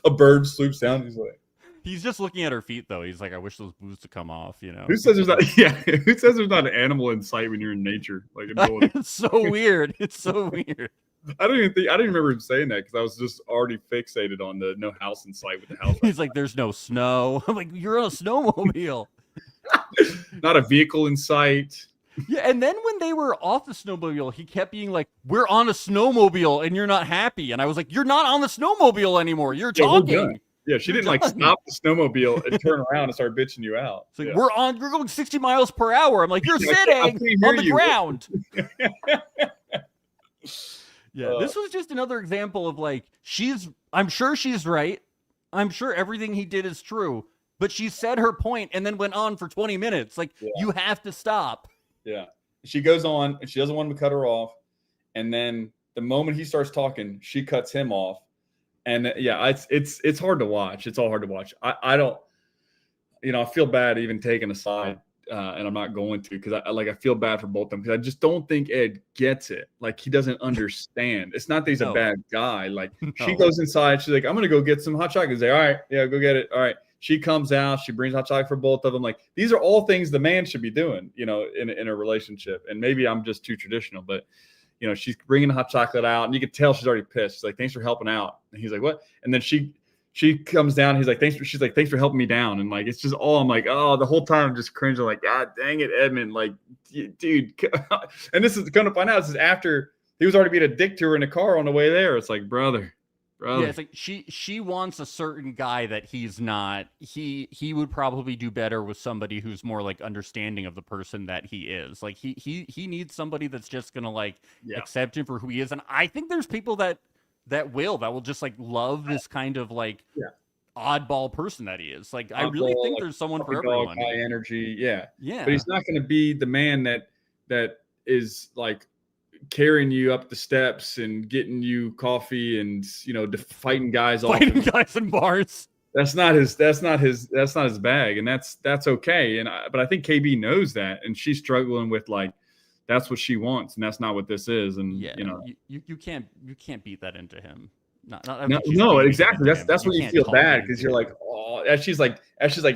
S2: A bird swoops down. He's like,
S1: he's just looking at her feet though. He's like, I wish those boots would come off. You know.
S2: Who says there's not? Yeah. Who says there's not an animal in sight when you're in nature? Like
S1: it's so weird. It's so weird.
S2: I didn't remember him saying that, because I was just already fixated on the no house in sight with the house.
S1: He's like, there's no snow. I'm like, you're on a snowmobile.
S2: Not a vehicle in sight.
S1: Yeah, and then when they were off the snowmobile, he kept being like, we're on a snowmobile and you're not happy. And I was like, you're not on the snowmobile anymore. You're talking.
S2: Yeah, she didn't like stop the snowmobile and turn around and start bitching you out.
S1: It's like, we're going 60 miles per hour. I'm like, you're sitting on the ground. Yeah, this was just another example of like, I'm sure she's right. I'm sure everything he did is true, but she said her point and then went on for 20 minutes. Like, you have to stop.
S2: Yeah. She goes on and she doesn't want him to cut her off. And then the moment he starts talking, she cuts him off. And yeah, it's hard to watch. It's all hard to watch. I don't, I feel bad even taking a side and I'm not going to because I feel bad for both of them because I just don't think Ed gets it. Like he doesn't understand. It's not that he's a bad guy. Like she goes inside, she's like, I'm gonna go get some hot chocolate. He's like, all right, yeah, go get it. All right. She comes out, she brings hot chocolate for both of them. Like these are all things the man should be doing, you know, in a relationship. And maybe I'm just too traditional, but you know, she's bringing hot chocolate out, and you can tell she's already pissed. She's like, thanks for helping out. And he's like, what? And then she comes down. He's like, she's like, thanks for helping me down. And like, it's just all, I'm like, oh, the whole time I'm just cringing, like, God dang it, Edmund. Like, dude. And this is going to find out, this is after he was already being a dick to her in the car on the way there. It's like, brother.
S1: Yeah, it's like she wants a certain guy that he's not. He would probably do better with somebody who's more like understanding of the person that he is. Like he needs somebody that's just gonna like accept him for who he is. And I think there's people that will just like love this kind of like oddball person that he is. Like I really think there's someone for everyone.
S2: High energy, yeah.
S1: Yeah.
S2: But he's not going to be the man that is like carrying you up the steps and getting you coffee and, you know, fighting guys
S1: guys in bars.
S2: That's not his bag, and that's okay. But I think KB knows that, and she's struggling with like that's what she wants, and that's not what this is. And you know,
S1: you can't beat that into him.
S2: No, exactly. That's where you feel bad because you're like, oh, as she's like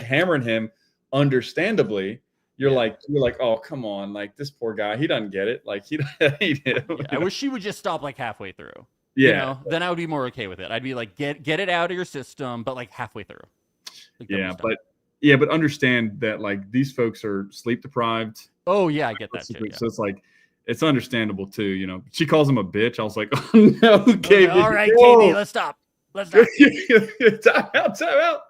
S2: hammering him, understandably. You're like, oh, come on. Like this poor guy, he doesn't get it. Like he doesn't hate him.
S1: I wish she would just stop like halfway through.
S2: Yeah.
S1: You know, then I would be more okay with it. I'd be like, get it out of your system, but like halfway through. Like,
S2: but understand that like these folks are sleep deprived.
S1: Oh yeah, I get that too. Yeah.
S2: So it's like, it's understandable too. You know, she calls him a bitch. I was like, oh no, KB.
S1: All right, KB, let's stop.
S2: Time out.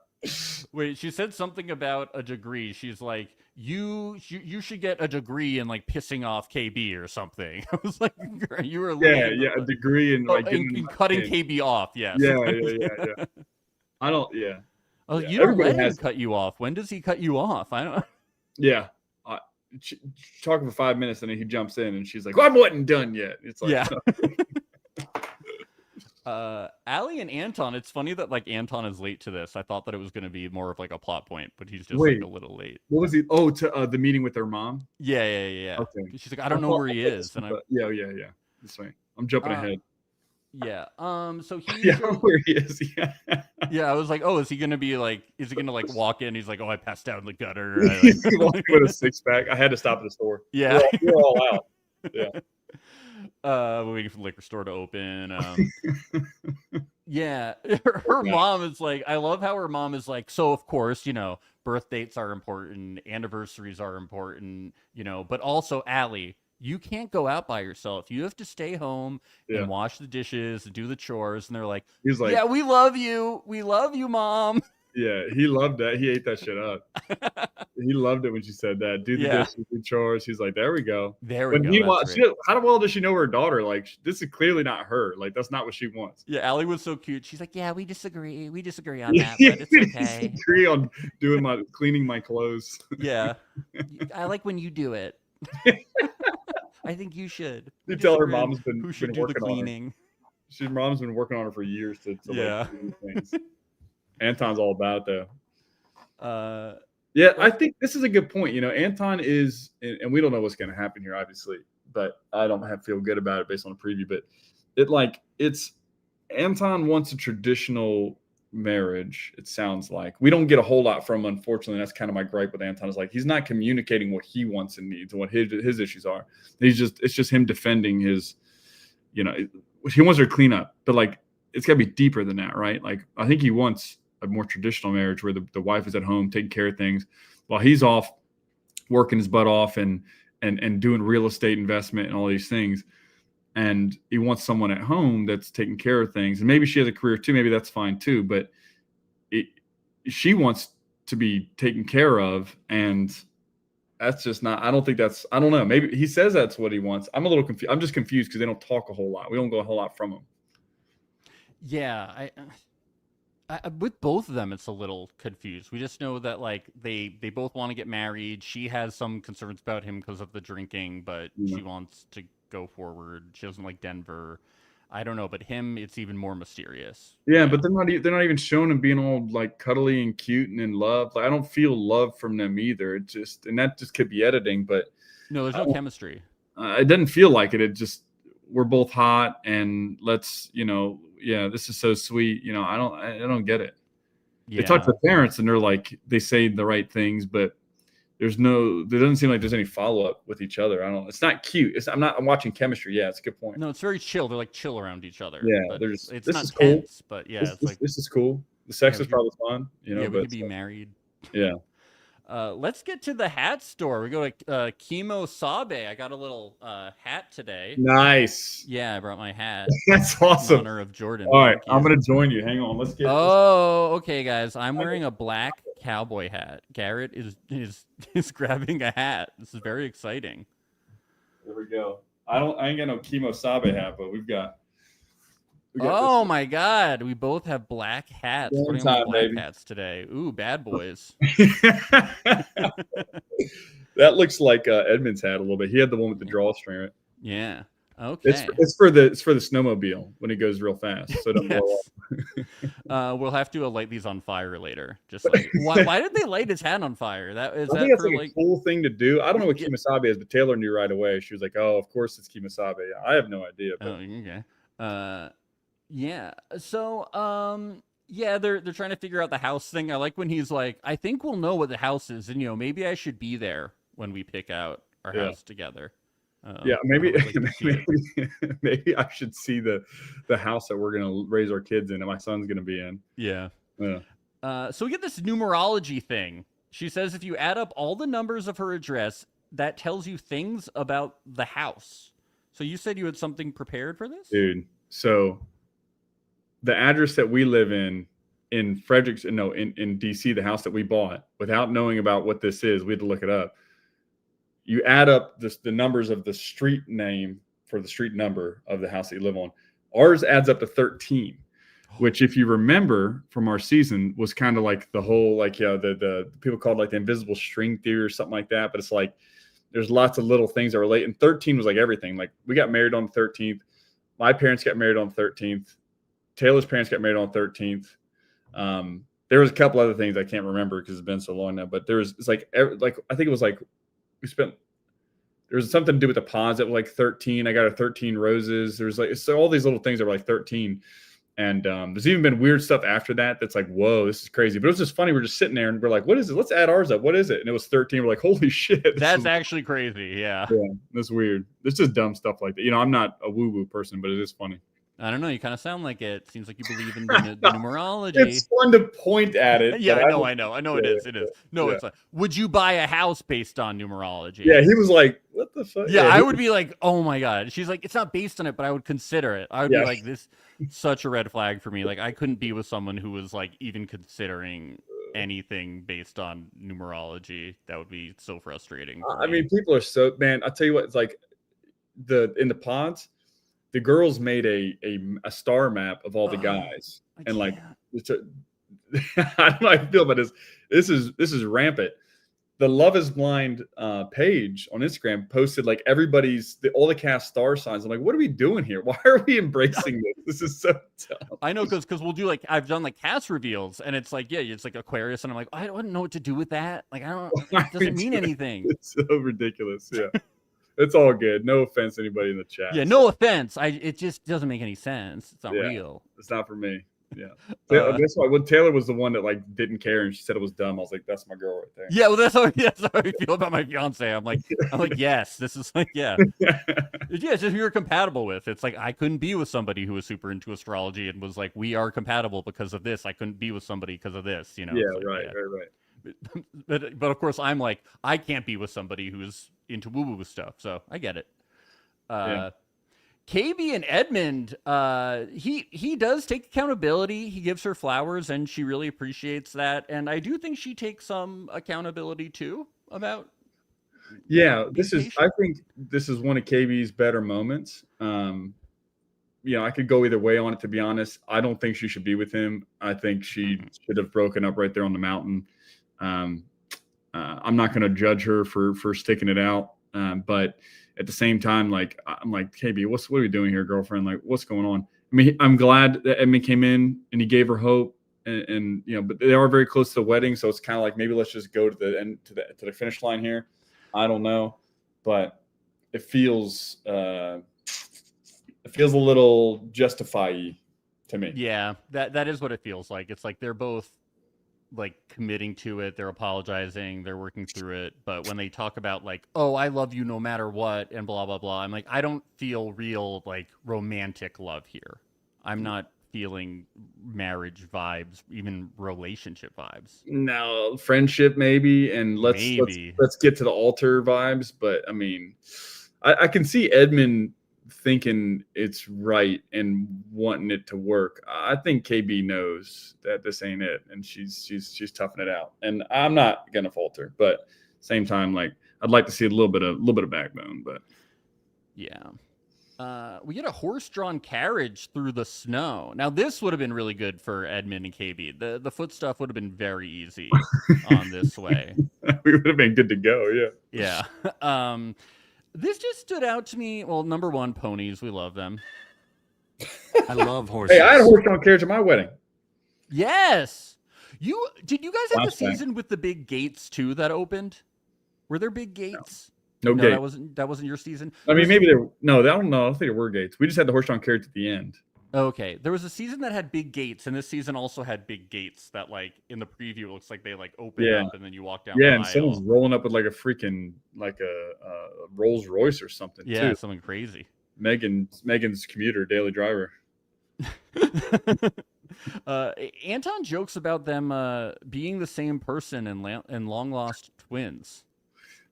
S1: Wait, she said something about a degree. She's like, you should get a degree in like pissing off KB or something. I was like, you were
S2: a degree in like
S1: in cutting KB off. Yes.
S2: Yeah. I don't. Yeah.
S1: Oh, you don't let him cut you off. When does he cut you off? I don't.
S2: Yeah. Talking for 5 minutes and then he jumps in and she's like, well, I wasn't done yet. It's like,
S1: Allie and Anton, it's funny that like Anton is late to this. I thought that it was going to be more of like a plot point, but he's just like a little late.
S2: What was he? Oh, to the meeting with their mom?
S1: Yeah.
S2: Okay.
S1: She's like, I don't know where he is. And
S2: yeah. That's right. I'm jumping ahead.
S1: Yeah. So he's
S2: where he is. Yeah.
S1: Yeah. I was like, oh, is he going to like walk in? He's like, oh, I passed out in the gutter.
S2: With a 6-pack. I had to stop at the store.
S1: Yeah.
S2: We're all out. Yeah.
S1: We're waiting for the liquor store to open. Yeah, her mom is like, I love how her mom is like, so of course, you know, birth dates are important, anniversaries are important, you know, but also Allie, you can't go out by yourself. You have to stay home and wash the dishes and do the chores. And they're like, he's like, yeah, we love you, Mom.
S2: Yeah, he loved that. He ate that shit up. He loved it when she said that. Do the dishes, do chores. He's like, there we go.
S1: There we go.
S2: How well does she know her daughter? Like, this is clearly not her. Like, that's not what she wants.
S1: Yeah, Allie was so cute. She's like, yeah, we disagree. We disagree on that, but it's okay.
S2: We disagree on cleaning my clothes.
S1: Yeah. I like when you do it. I think you should.
S2: You tell her mom's been
S1: who should
S2: been
S1: do the cleaning.
S2: Her mom's been working on her for years to
S1: yeah.
S2: Like, do things. Anton's all about it, though.
S1: Yeah,
S2: I think this is a good point. You know, Anton is, and we don't know what's going to happen here, obviously, but I don't feel good about it based on the preview. But it's Anton wants a traditional marriage. It sounds like we don't get a whole lot from him, unfortunately. That's kind of my gripe with Anton. Is like he's not communicating what he wants and needs and what his issues are. It's just him defending his, you know, he wants her to clean up, but like it's got to be deeper than that, right? Like I think he wants a more traditional marriage where the wife is at home taking care of things while he's off working his butt off and doing real estate investment and all these things. And he wants someone at home that's taking care of things. And maybe she has a career too. Maybe that's fine too. But she wants to be taken care of. And that's just not, I don't know. Maybe he says that's what he wants. I'm a little confused. I'm just confused because they don't talk a whole lot. We don't go a whole lot from him.
S1: Yeah. I with both of them, it's a little confused. We just know that like they both want to get married. She has some concerns about him because of the drinking, but she wants to go forward. She doesn't like Denver. I don't know, but him, it's even more mysterious.
S2: Yeah, but they're not even showing him being all like cuddly and cute and in love. Like I don't feel love from them either. It just, and that just could be editing, but
S1: no, there's no chemistry.
S2: It doesn't feel like it. It just, we're both hot and let's, yeah, this is so sweet. I don't get it.
S1: Yeah.
S2: They talk to the parents and they're like, they say the right things, but there doesn't seem like there's any follow up with each other. It's not cute. I'm watching chemistry. Yeah, it's a good point.
S1: No, it's very chill. They're like chill around each other.
S2: Yeah,
S1: it's
S2: this
S1: not
S2: is cool.
S1: tense, but yeah,
S2: this is cool. The sex is probably fun.
S1: Yeah,
S2: but
S1: we could be married.
S2: Yeah.
S1: Let's get to the hat store. We go to Kimo Sabe. I got a little hat today.
S2: Nice.
S1: Yeah, I brought my hat.
S2: That's awesome.
S1: In honor of Jordan.
S2: All right, I'm gonna join you. Hang on, let's get.
S1: Oh, okay, guys. I'm wearing a black cowboy hat. Garrett is grabbing a hat. This is very exciting.
S2: There we go. I ain't got no Kimo Sabe hat, but we got
S1: oh my God, we both have black hats. Putting on black hats today. Ooh, bad boys.
S2: That looks like Edmund's hat a little bit. He had the one with the drawstring. Right?
S1: Yeah. Okay.
S2: It's for the snowmobile when it goes real fast, so don't blow up.
S1: We'll have to light these on fire later. Just like why did they light his hat on fire?
S2: I think that's like a cool thing to do. I don't know what Kemosabe is, but Taylor knew right away. She was like, "Oh, of course it's Kemosabe." I have no idea. But...
S1: Oh, okay. Yeah. So, yeah, they're trying to figure out the house thing. I like when he's like, "I think we'll know what the house is, and maybe I should be there when we pick out our house together."
S2: Yeah, maybe maybe I should see the house that we're gonna raise our kids in, and my son's gonna be in.
S1: Yeah.
S2: Yeah.
S1: So we get this numerology thing. She says if you add up all the numbers of her address, that tells you things about the house. So you said you had something prepared for this,
S2: dude. So the address that we live in Fredericks, in DC, the house that we bought, without knowing about what this is, we had to look it up. You add up the numbers of the street name for the street number of the house that you live on. Ours adds up to 13, which, if you remember from our season, was kind of like the whole, the people called like the invisible string theory or something like that. But it's like there's lots of little things that relate. And 13 was like everything. Like we got married on the 13th. My parents got married on the 13th. Taylor's parents got married on the 13th. There was a couple other things I can't remember because it's been so long now. But there was, I think it was like, there was something to do with the pods that were like 13. I got a 13 roses. There's so all these little things that were like 13. And there's even been weird stuff after that. That's like, whoa, this is crazy. But it was just funny. We're just sitting there and we're like, what is it? Let's add ours up. What is it? And it was 13. We're like, holy shit.
S1: That's actually crazy. Yeah.
S2: Yeah. That's weird. It's just dumb stuff like that. I'm not a woo-woo person, but it is funny.
S1: I don't know. You kind of sound like it. Seems like you believe in the numerology.
S2: It's fun to point at it.
S1: Yeah, I know. It is. No, it's like, would you buy a house based on numerology?
S2: Yeah, he was like, what the fuck?
S1: Yeah, I would be like, oh my God. She's like, it's not based on it, but I would consider it. I would be like, this such a red flag for me. Like, I couldn't be with someone who was like even considering anything based on numerology. That would be so frustrating.
S2: I mean, people are so, man, I'll tell you what, it's like in the pods, the girls made a star map of all the guys, and like, I don't know how I feel about this. This is rampant. The Love Is Blind page on Instagram posted like all the cast star signs. I'm like, what are we doing here? Why are we embracing this? This is so tough.
S1: I know because we'll do I've done cast reveals, and it's like, yeah, it's like Aquarius, and I'm like, I don't know what to do with that. Like, it doesn't mean anything.
S2: It's so ridiculous. Yeah. It's all good. No offense to anybody in the chat.
S1: Yeah, no offense. It just doesn't make any sense. It's not real.
S2: It's not for me. Yeah. That's why when Taylor was the one that didn't care and she said it was dumb, I was like, that's my girl right there.
S1: Yeah, well, that's how I feel about my fiance. I'm like, yes, this is yeah. It's just who you're compatible with. It's like I couldn't be with somebody who was super into astrology and was like, we are compatible because of this. I couldn't be with somebody because of this.
S2: Yeah, right.
S1: But of course, I'm like, I can't be with somebody who's into woo-woo stuff. So I get it. KB and Edmund, he does take accountability. He gives her flowers, and she really appreciates that. And I do think she takes some accountability too about.
S2: Yeah, I think this is one of KB's better moments. I could go either way on it, to be honest. I don't think she should be with him. I think she should have broken up right there on the mountain. I'm not going to judge her for sticking it out. But at the same time, like I'm like, KB, what are we doing here, girlfriend? Like, what's going on? I mean, I'm glad that Edmund came in and he gave her hope, and but they are very close to the wedding, so it's kind of like maybe let's just go to the end to the finish line here. I don't know, but it feels a little justify-y to me.
S1: Yeah, that is what it feels like. It's like they're both like committing to it, they're apologizing, they're working through it, but when they talk about like, oh, I love you no matter what and blah blah blah, I'm like, I don't feel real like romantic love here. I'm not feeling marriage vibes, even relationship vibes.
S2: No, friendship maybe, and let's get to the altar vibes. But I mean, I can see Edmund thinking it's right and wanting it to work. I think KB knows that this ain't it, and she's toughing it out. And I'm not gonna falter, but same time, like I'd like to see a little bit of backbone. But
S1: yeah. We get a horse-drawn carriage through the snow. Now, this would have been really good for Edmund and KB. The foot stuff would have been very easy on this way.
S2: We would have been good to go,
S1: yeah. Yeah. This just stood out to me. Well, number one, ponies. We love them.
S3: I love horses.
S2: Hey, I had a horse-drawn carriage at my wedding.
S1: Yes. Did you guys have
S2: Last
S1: the season with the big gates, too, that opened? Were there big gates?
S2: No gate.
S1: That wasn't your season.
S2: I mean, maybe there. No, I don't know. I don't think there were gates. We just had the horse-drawn carriage at the end.
S1: Okay, there was a season that had big gates, and this season also had big gates that, like, in the preview, it looks like they like open up, and then you walk down.
S2: Yeah,
S1: the
S2: and
S1: aisle.
S2: someone's rolling up with like a freaking like a Rolls Royce or something.
S1: Yeah,
S2: too.
S1: something crazy.
S2: Megan's commuter, daily driver.
S1: Anton jokes about them being the same person and long lost twins.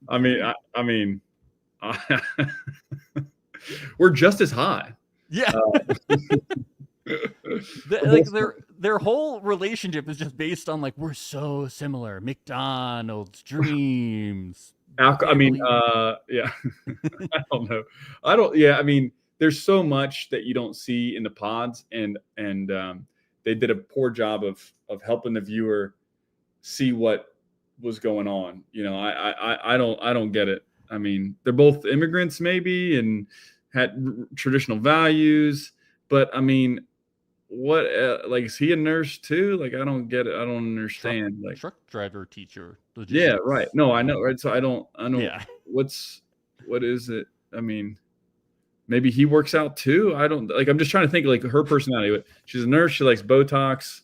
S2: I mean, we're just as high.
S1: Yeah. Like their whole relationship is just based on like we're so similar. McDonald's, dreams.
S2: Yeah. I don't know. I mean, there's so much that you don't see in the pods, and they did a poor job of helping the viewer see what was going on. I don't get it. I mean, they're both immigrants maybe and had traditional values, but I mean, what like is he a nurse too? Like I don't get it. I don't understand.
S1: Truck driver, teacher.
S2: Yeah, right. No, I know, right? So I don't.
S1: Yeah.
S2: What is it? I mean, maybe he works out too. I don't like. I'm just trying to think like her personality. She's a nurse. She likes Botox.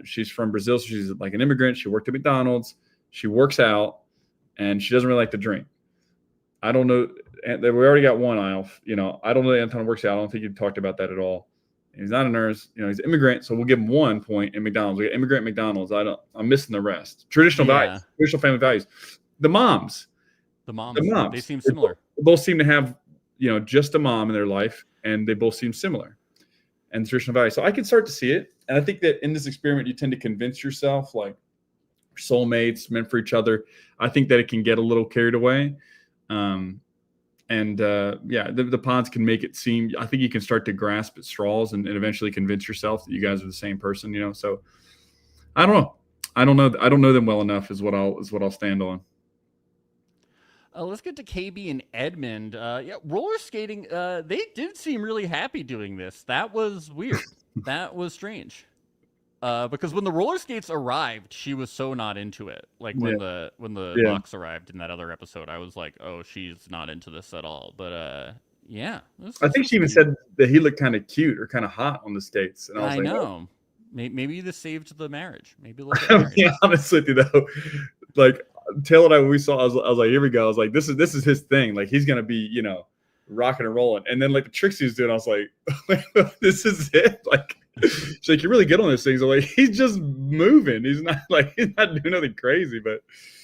S2: She's from Brazil, so she's like an immigrant. She worked at McDonald's. She works out, and she doesn't really like to drink. I don't know. And we already got one aisle. I don't know that Anton works out. I don't think you talked about that at all. He's not a nurse. He's an immigrant, so we'll give him 1 point in McDonald's. We got immigrant McDonald's. I'm missing the rest. Traditional values, traditional family values. The moms. They seem similar. They both seem to have, just a mom in their life, and they both seem similar. And traditional values. So I can start to see it. And I think that in this experiment, you tend to convince yourself like soulmates, meant for each other. I think that it can get a little carried away. The pods can make it seem, I think you can start to grasp at straws and eventually convince yourself that you guys are the same person, so I don't know. I don't know them well enough is what I'll stand on.
S1: Let's get to KB and Edmund. Roller skating. They did seem really happy doing this. That was weird. That was strange. Because when the roller skates arrived, she was so not into it. Like when the box arrived in that other episode, I was like, oh, she's not into this at all. But I think
S2: she even said that he looked kind of cute or kind of hot on the skates. And I
S1: know.
S2: Oh.
S1: Maybe this saved the marriage. Maybe a little bit.
S2: To be honest with you though, like Taylor and I, when we saw, I was like, here we go. I was like, this is his thing. Like he's gonna be, rocking and rolling. And then like the tricks he was doing, I was like, this is it. Like she's like, you're really good on this thing. So like he's just moving. He's not doing nothing crazy, but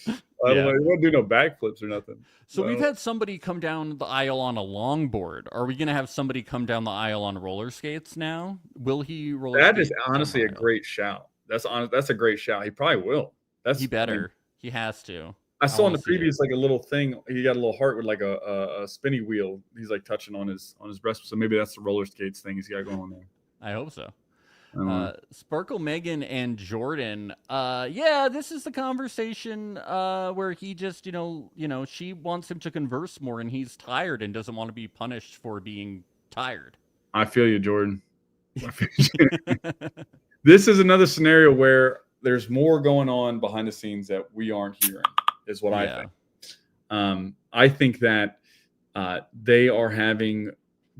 S2: I don't know. He won't do no backflips or nothing.
S1: So we've had somebody come down the aisle on a longboard. Are we gonna have somebody come down the aisle on roller skates now? Will he roller?
S2: That is honestly a great shout. That's a great shout. He probably will.
S1: He better. He has to.
S2: I saw in the previous like a little thing. He got a little heart with like a spinny wheel. He's like touching on his breast. So maybe that's the roller skates thing he's got going on there.
S1: I hope so. Sparkle, Megan, and Jordan. Yeah, this is the conversation where he just, she wants him to converse more, and he's tired and doesn't want to be punished for being tired.
S2: I feel you, Jordan. This is another scenario where there's more going on behind the scenes that we aren't hearing, is what I think. I think that they are having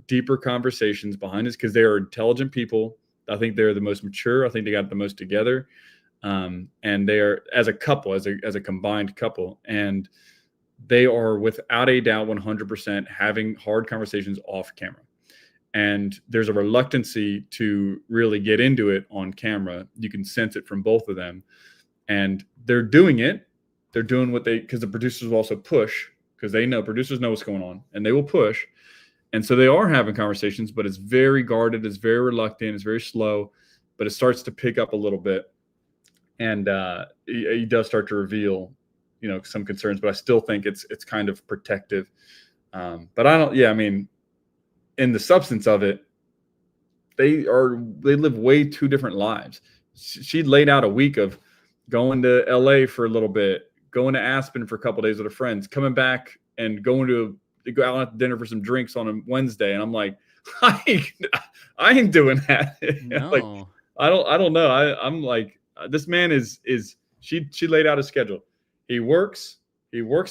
S2: deeper conversations behind us because they are intelligent people. I think they're the most mature. I think they got the most together. And they are, as a couple, as a combined couple, and they are without a doubt 100% having hard conversations off camera. And there's a reluctancy to really get into it on camera. You can sense it from both of them. And they're doing it. They're doing what because the producers will also push, because producers know what's going on, and they will push. And so they are having conversations, but it's very guarded, it's very reluctant, it's very slow, but it starts to pick up a little bit. And he does start to reveal, some concerns, but I still think it's kind of protective. But in the substance of it, they live way two different lives. She laid out a week of going to LA for a little bit, going to Aspen for a couple of days with her friends, coming back and going to go out to dinner for some drinks on a Wednesday. And I'm like, I ain't doing that.
S1: No.
S2: Like, I don't know. I'm like, this man she laid out a schedule. He works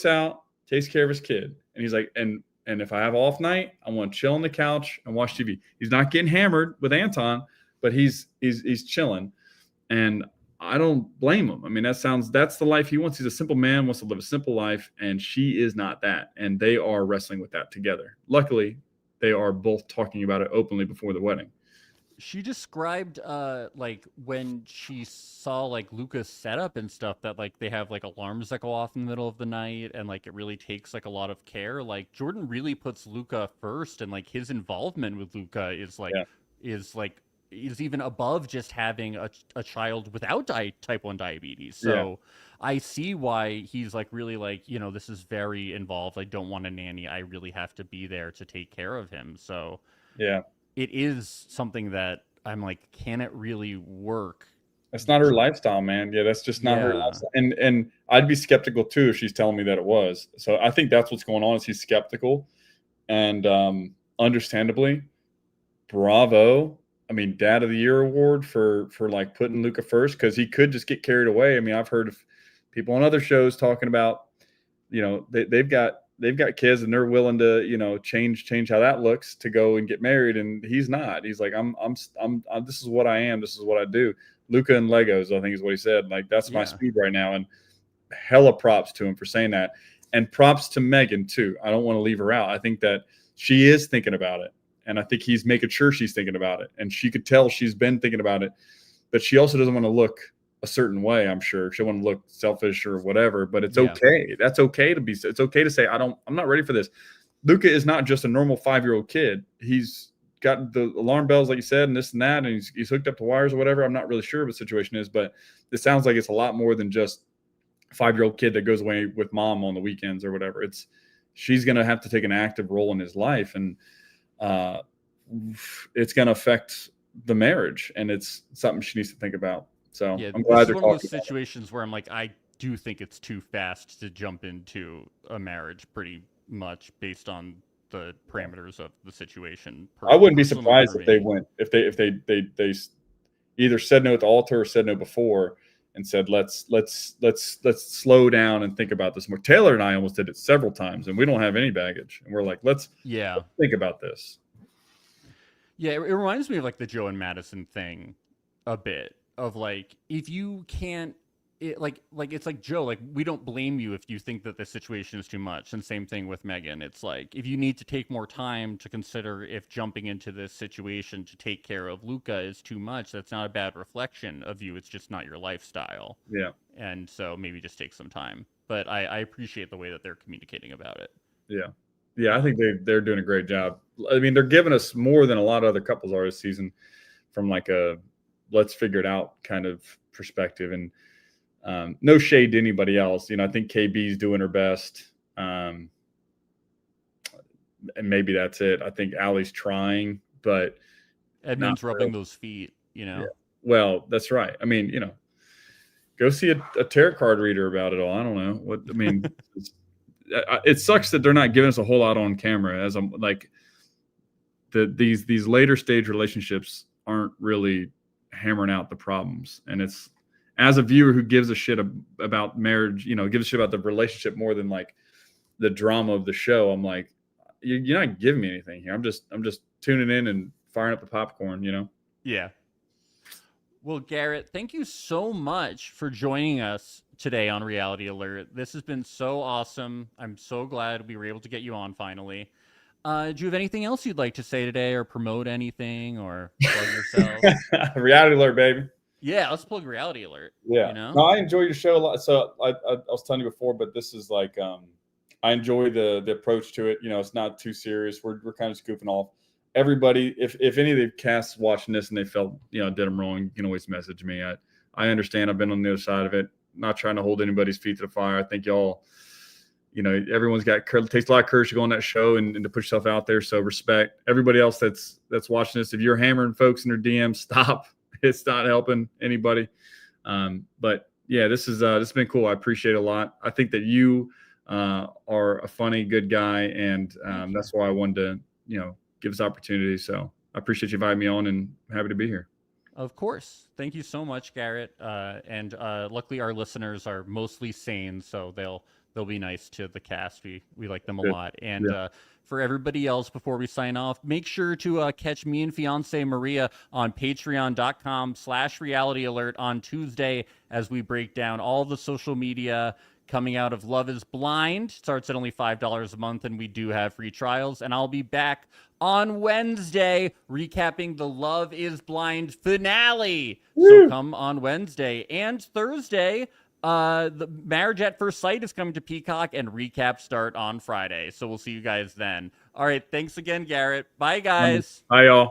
S2: out, takes care of his kid. And he's like, and if I have off night, I want to chill on the couch and watch TV. He's not getting hammered with Anton, but he's chilling. And I don't blame him. I mean, that's the life he wants. He's a simple man, wants to live a simple life, and she is not that. And they are wrestling with that together. Luckily, they are both talking about it openly before the wedding.
S1: She described like when she saw like Luca's setup and stuff, that like they have like alarms that go off in the middle of the night, and like it really takes like a lot of care. Like Jordan really puts Luca first, and like his involvement with Luca is even above just having a child without type 1 diabetes. So I see why he's like really like, this is very involved. I don't want a nanny. I really have to be there to take care of him. So
S2: yeah,
S1: it is something that I'm like, can it really work?
S2: That's not her lifestyle, man. Yeah, that's just not her lifestyle. And I'd be skeptical too if she's telling me that it was. So I think that's what's going on, is he's skeptical. And understandably, bravo. I mean, Dad of the Year award for like putting Luca first, because he could just get carried away. I mean, I've heard of people on other shows talking about, they've got kids and they're willing to, change how that looks to go and get married. And he's not. He's like, I'm this is what I am. This is what I do. Luca and Legos, I think is what he said. Like, that's my speed right now. And hella props to him for saying that. And props to Megan too. I don't want to leave her out. I think that she is thinking about it. And I think he's making sure she's thinking about it. And she could tell she's been thinking about it, but she also doesn't want to look a certain way. I'm sure she'll want to look selfish or whatever, but it's okay. That's okay it's okay to say, I'm not ready for this. Luca is not just a normal 5-year-old kid. He's got the alarm bells, like you said, and this and that, and he's hooked up to wires or whatever. I'm not really sure what the situation is, but it sounds like it's a lot more than just a 5-year-old kid that goes away with mom on the weekends or whatever. She's going to have to take an active role in his life, and it's going to affect the marriage, and it's something she needs to think about. So I'm glad they're
S1: one of
S2: talking
S1: those situations where I'm like, I do think it's too fast to jump into a marriage, pretty much based on the parameters of the situation.
S2: I wouldn't be surprised if they either said no at the altar or said no before and said, let's slow down and think about this more. Taylor and I almost did it several times, and we don't have any baggage, and we're like, let's think about this.
S1: Yeah, it reminds me of like the Joe and Madison thing a bit, of like, if you can't, it's like, Joe, like, we don't blame you if you think that the situation is too much. And same thing with Megan. It's like, if you need to take more time to consider if jumping into this situation to take care of Luca is too much, that's not a bad reflection of you. It's just not your lifestyle.
S2: Yeah.
S1: And so maybe just take some time. But I appreciate the way that they're communicating about it.
S2: Yeah. Yeah, I think they're doing a great job. I mean, they're giving us more than a lot of other couples are this season, from like a let's figure it out kind of perspective. And no shade to anybody else. I think KB's doing her best. And maybe that's it. I think Allie's trying, but
S1: Edmund's rubbing those feet. you know?
S2: Well, that's right. I mean, go see a tarot card reader about it all. I don't know what, I mean, it sucks that they're not giving us a whole lot on camera, as I'm like these later stage relationships aren't really hammering out the problems. And it's, as a viewer who gives a shit about marriage, gives a shit about the relationship more than like the drama of the show, I'm like, you're not giving me anything here. I'm just tuning in and firing up the popcorn,
S1: Yeah. Well, Garrett, thank you so much for joining us today on Reality Alert. This has been so awesome. I'm so glad we were able to get you on finally. Do you have anything else you'd like to say today, or promote anything, or plug yourself?
S2: Reality Alert, baby.
S1: Yeah, let's plug Reality Alert.
S2: Yeah. No, I enjoy your show a lot. So I was telling you before, but this is like, I enjoy the approach to it. It's not too serious. We're kind of goofing off. Everybody, if any of the casts watching this and they felt, did them wrong, you can always message me. I understand. I've been on the other side of it. Not trying to hold anybody's feet to the fire. I think y'all, everyone's it takes a lot of courage to go on that show and to put yourself out there. So respect everybody else that's watching this. If you're hammering folks in their DMs, stop. It's not helping anybody. But yeah, this has been cool. I appreciate it a lot. I think that you are a funny, good guy, and that's why I wanted to, give this opportunity. So I appreciate you inviting me on, and I'm happy to be here.
S1: Of course. Thank you so much, Garrett. And luckily our listeners are mostly sane, so they'll be nice to the cast. We like them a lot. And for everybody else, before we sign off, make sure to catch me and fiance Maria on patreon.com/realityalert on Tuesday as we break down all the social media coming out of Love is Blind. Starts at only $5 a month, and we do have free trials. And I'll be back on Wednesday recapping the Love is Blind finale.
S2: Woo!
S1: So come on Wednesday. And Thursday, the Marriage at First Sight is coming to Peacock, and recaps start on Friday. So we'll see you guys then. All right. Thanks again, Garrett. Bye, guys.
S2: Bye, y'all.